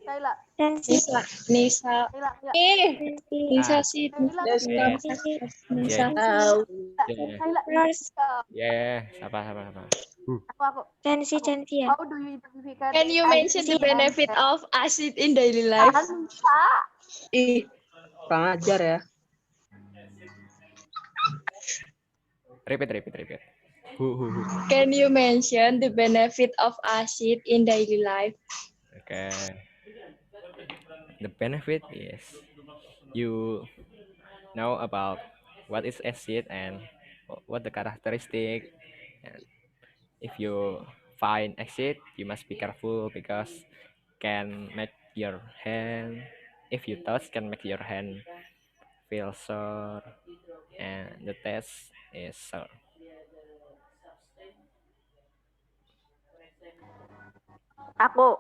Kayla. Nisa, Nisa. Nisa sih. Yes. Nisa. Yeah. First. Yeah. Sabar. Aku. Tensi ya. How do you identify Can you mention the benefit of acid in daily life? Ih, kurang ajar ya. Repeat. Who. Can you mention the benefit of acid in daily life? Okay. The benefit is you know about what is acid and what the characteristic. And if you find acid, you must be careful because can make your hand. If you touch, can make your hand feel sore, and the taste is sour. Aku.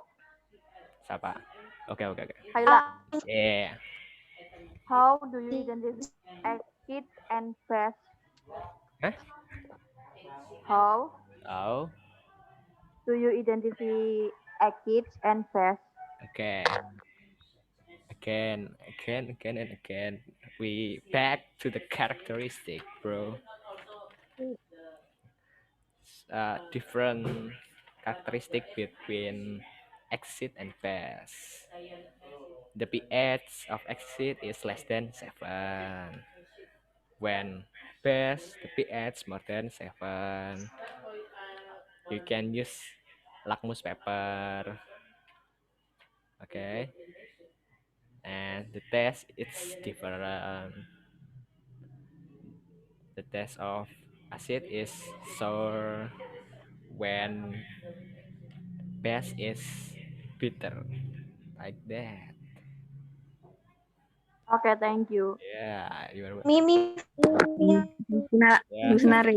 Siapa? Okay. Kayla. Yeah. How do you identify acid and base? Huh? How Oh. do you identify acid and base? Okay. Again. We back to the characteristic, bro. Different characteristic between acid and base. The pH of acid is less than 7. When base, the pH more than 7. You can use lakmus paper. Okay. And the test it's different. The test of acid is sour when base is bitter. Like that. Okay, thank you. Yeah, you are Mimi. yeah,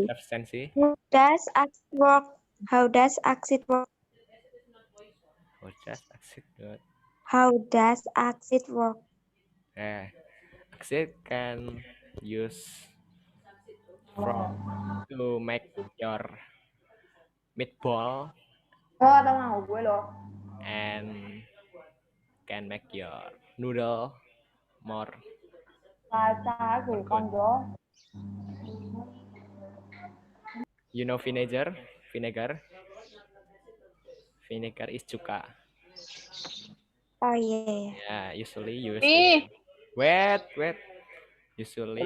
substansi. Does acid work? How does acid work? Oh, just acid good. How does acid work? Acid can use from to make your meatball and can make your noodle more good. You know vinegar? Vinegar is cuka. Oh yeah. Yeah, usually used in wait. Usually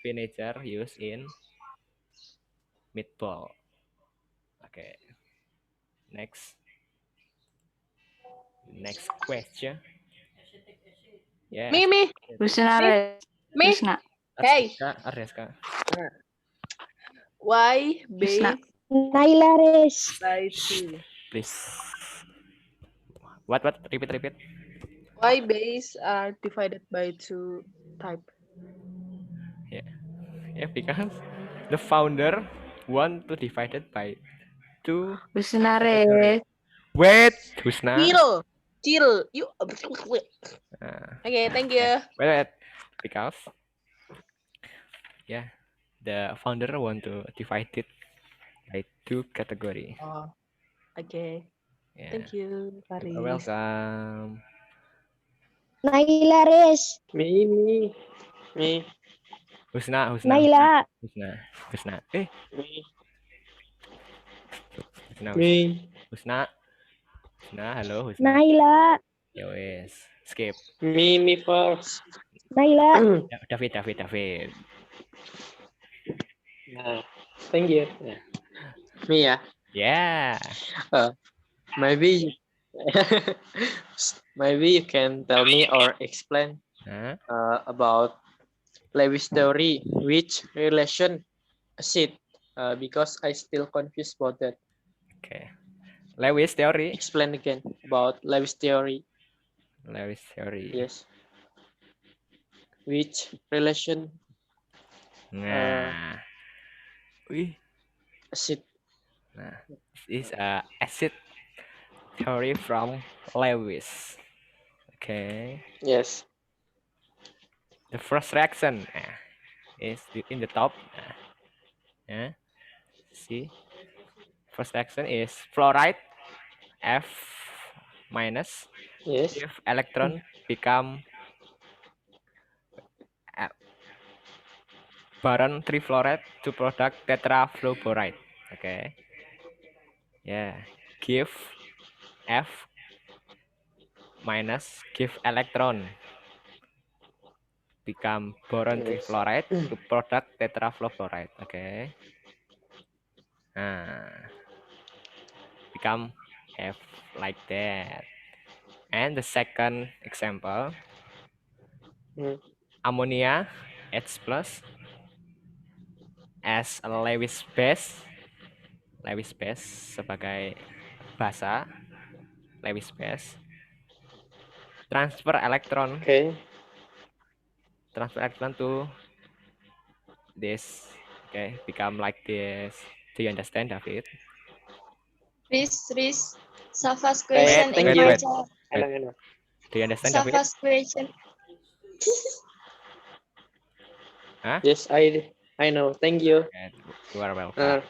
vinegar used in meatball. Okay. Next question. Yeah. Me. Husna. Me. Hey. Ardeska. Why Husna. base Naila Res. by 2? Please. What? Repeat. Why base are divided by 2 type? Yeah, because the founder want to divide it by 2 Husna category. Res. Wait, Husna. Chill. You. Okay, thank you. Wait. Because the founder want to divide it by 2 category. Oh, okay. Yeah. Thank you, You're Fariz. welcome. Naila Res. Me. Husna. Naila. Husna. Husna. Halo Husna. Naila. Ya wes. Skip. Me first. Naila. David. Nah, thank you. Yeah. Me ya. Yeah. Maybe you can tell me or explain about Lewis theory, which relation acid, because I still confused about that. Okay. Lewis theory. Explain again about Lewis theory. Lewis theory. Yes. Which relation? Nah. Acid. Nah, this is acid theory from Lewis. Okay. Yes. The first reaction is in the top. Yeah. See. First reaction is fluoride F minus. Yes. If electron become boron trifluoride to product tetrafluoride. Okay. Yeah. Give F minus give electron become boron trifluoride to product tetrafluoride. Okay. Become F like that. And the second example, ammonia H plus as a Lewis base sebagai basa Lewis base transfer electron to this. Okay, become like this. Do you understand, David? Riz, Safa's question in my Wait. chat. Do you understand, David? Safa's question. Huh? Yes, I know. Thank you. Okay, you are welcome.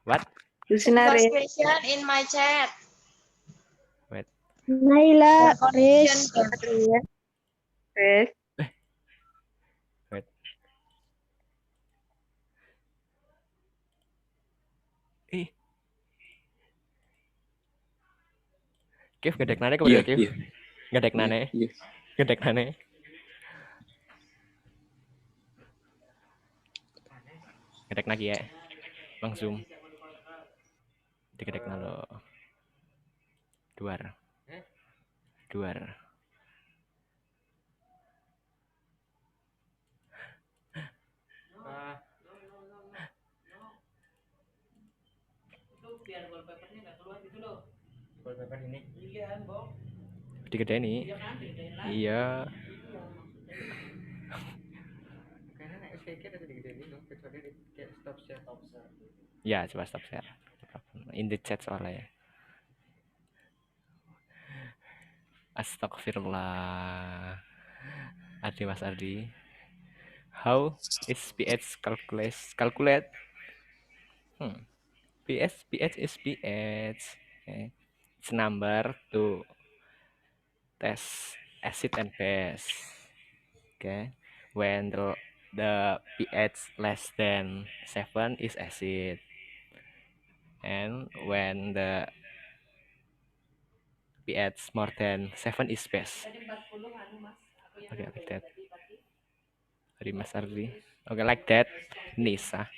What? Safa's question in my chat. Wait. Naila Res. Res. Wait. Kif gedek nane kemudian Kif. Gedek nane. Gedek nane. Gedek lagi ya. Langsung. Digedek nalo. Duar. Biar wallpapernya nggak keluar gitu loh. Wallpaper ini. Iya, Bang. Digede nih. Iya. Karena SKK ada digede nih loh, kecuali kayak stop share. Ya, coba stop share. In the chat soalnya ya. Astagfirullah. Mas Ardi. How is pH calculate? pH is pH. Okay. It's number to test acid and base. Okay. When the pH less than 7 is acid. And when the pH more than 7 is base. Okay, like that. Dari Mas Ardi. Okay, like that. Nisa.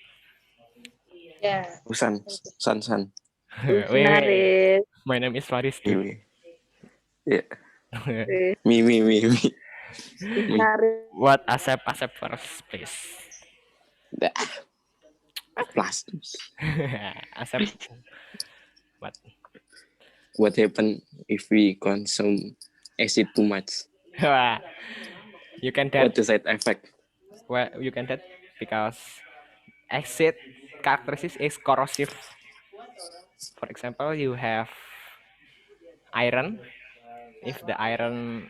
Yeah. San. Wait. My name is Fariz. Yeah. Me. What Asep first, please. Plus. Asep, what? What happen if we consume acid too much? You can What that. the side effect? Well, you can that because acid characteristic is corrosive. For example, you have iron. If the iron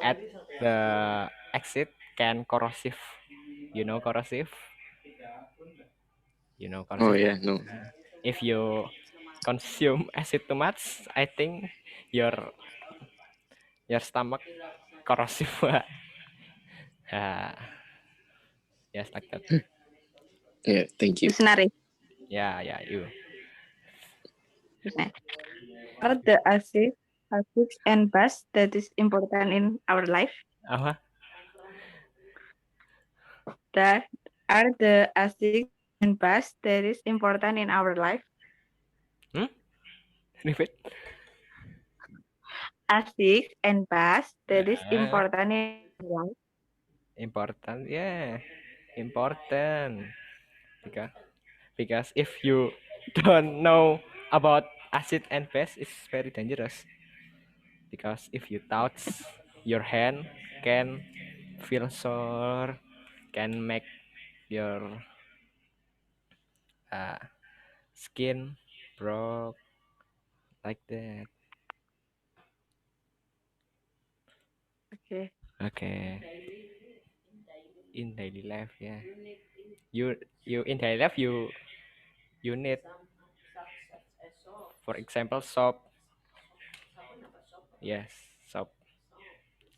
at the acid can corrosive, you know corrosive. You know Oh corrosive. yeah, no. If you consume acid too much, I think your stomach corrosive. uh, yes, like that. Yeah, thank you. Yeah, you. Are the acids and base that is important in our life? Apa? That are the acids and base that is important in our life? Repeat. Acids and base that is Uh, important in our life? important, yeah, important. Because if you don't know about acid and base, it's very dangerous. Because if you touch your hand, can feel sore, can make your uh, skin broke like that. Okay. Okay. In daily life, yeah. You in daily life you need, for example, soap. Yes, soap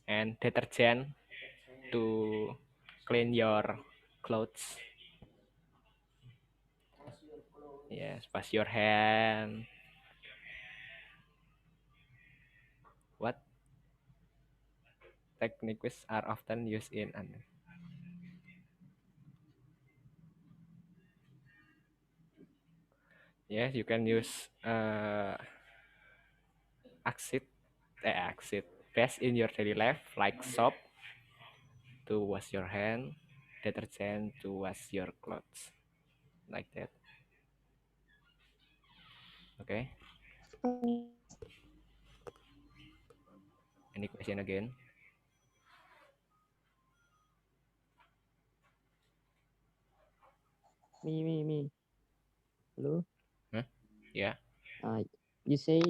and detergent to clean your clothes. Yes, wash your hand. What techniques are often used in an. Yes, you can use acid base in your daily life, like soap to wash your hand, detergent to wash your clothes, like that. Okay. Any question again? Me. Hello. Huh? Yeah. You say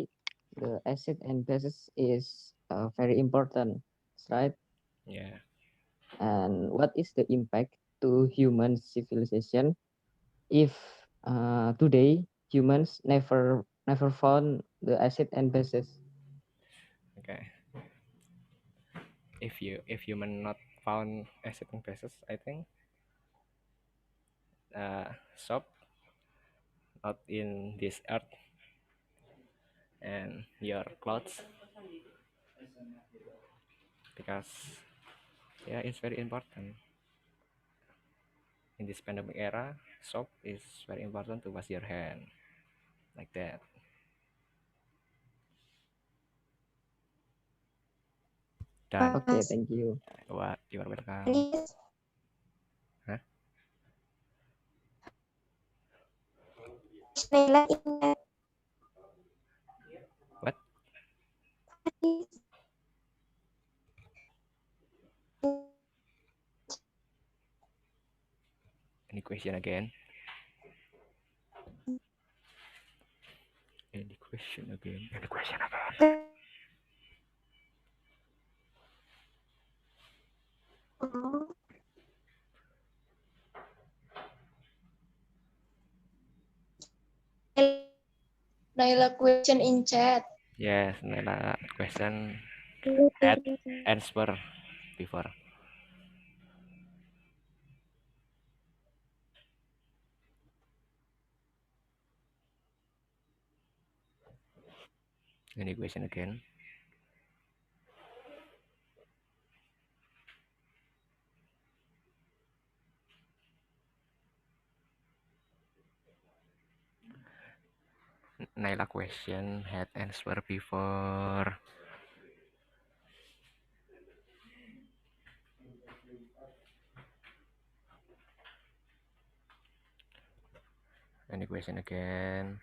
the acid and bases is very important, right? Yeah. And what is the impact to human civilization if today humans never found the acid and bases? Okay. If human not found acid and bases, I think soap not in this earth and your clothes, because yeah, it's very important in this pandemic era. Soap is very important to wash your hand, like that. Done. Okay, thank you. What? You are welcome. Huh? What? Any question again? Any question again? Any question again? Naila question in chat. Yes, Nela question had answer before. Any question again? Naila question had answer before. Any question again?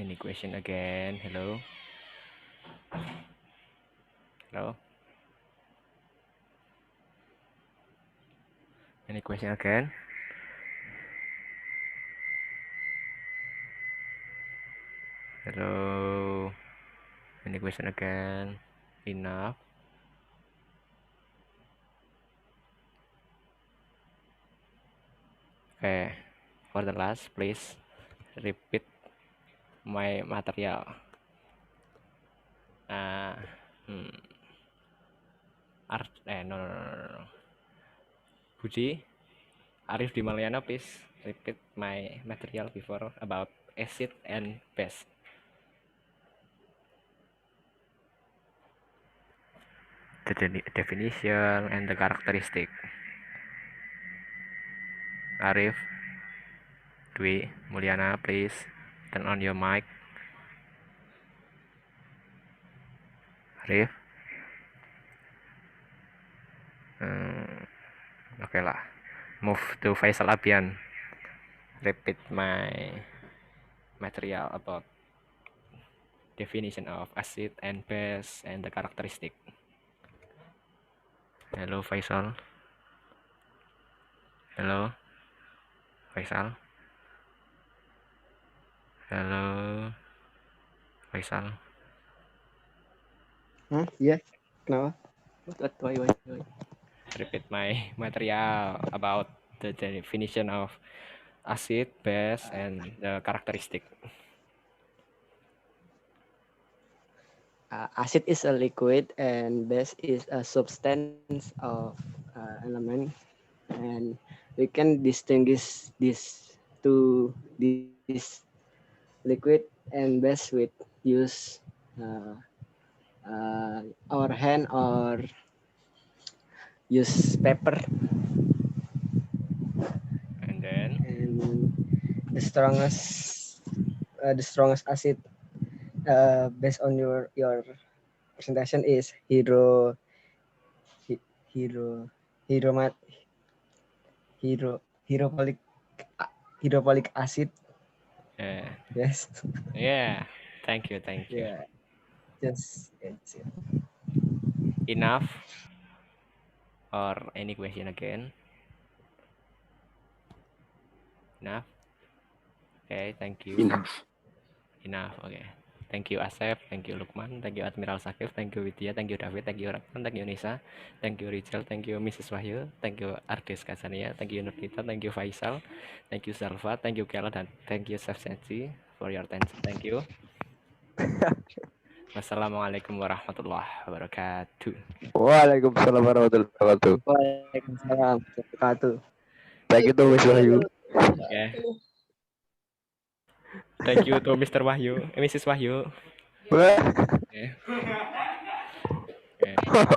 Any question again? Hello? Hello? Any question again? Hello? Any question again? Enough? Okay. For the last, please repeat my material. No. Budi, Arif Dimaliana, please repeat my material before about acid and base. The definition and the characteristic. Arif, Dwi, Mulyana, please turn on your mic. Arif. Okay lah. Move to Faisal Abian. Repeat my material about definition of acid and base and the characteristic. Hello Faisal. Hello Faisal. Hello Faisal. Iya. Kenapa? Repeat my material about the definition of acid, base, and the characteristic. Acid is a liquid and base is a substance of element, and we can distinguish this liquid and base with use our hand or use paper. And then the strongest acid based on your presentation is hydrochloric acid. Yes. Yeah. Thank you. Yeah. Just it's it. Enough? Or any question again? Enough? Okay, thank you. Enough, okay. Thank you Asep, thank you Lukman, thank you Admiral Sakif, thank you Widya, thank you David, thank you Ratman, thank you Nisa, thank you Rizal, thank you Mrs. Wahyu, thank you Ardes Kasania, thank you Nurlita, thank you Faisal, thank you Salva, thank you Kela, dan thank you Chef Sensi for your attention. Thank you. Wassalamualaikum warahmatullahi wabarakatuh. Waalaikumsalam warahmatullahi wabarakatuh. Waalaikumsalam warahmatullahi wabarakatuh. Thank you to Miss Wahyu. Yeah. Thank you to Mr. Wahyu, Mrs. Wahyu. Yeah. Okay.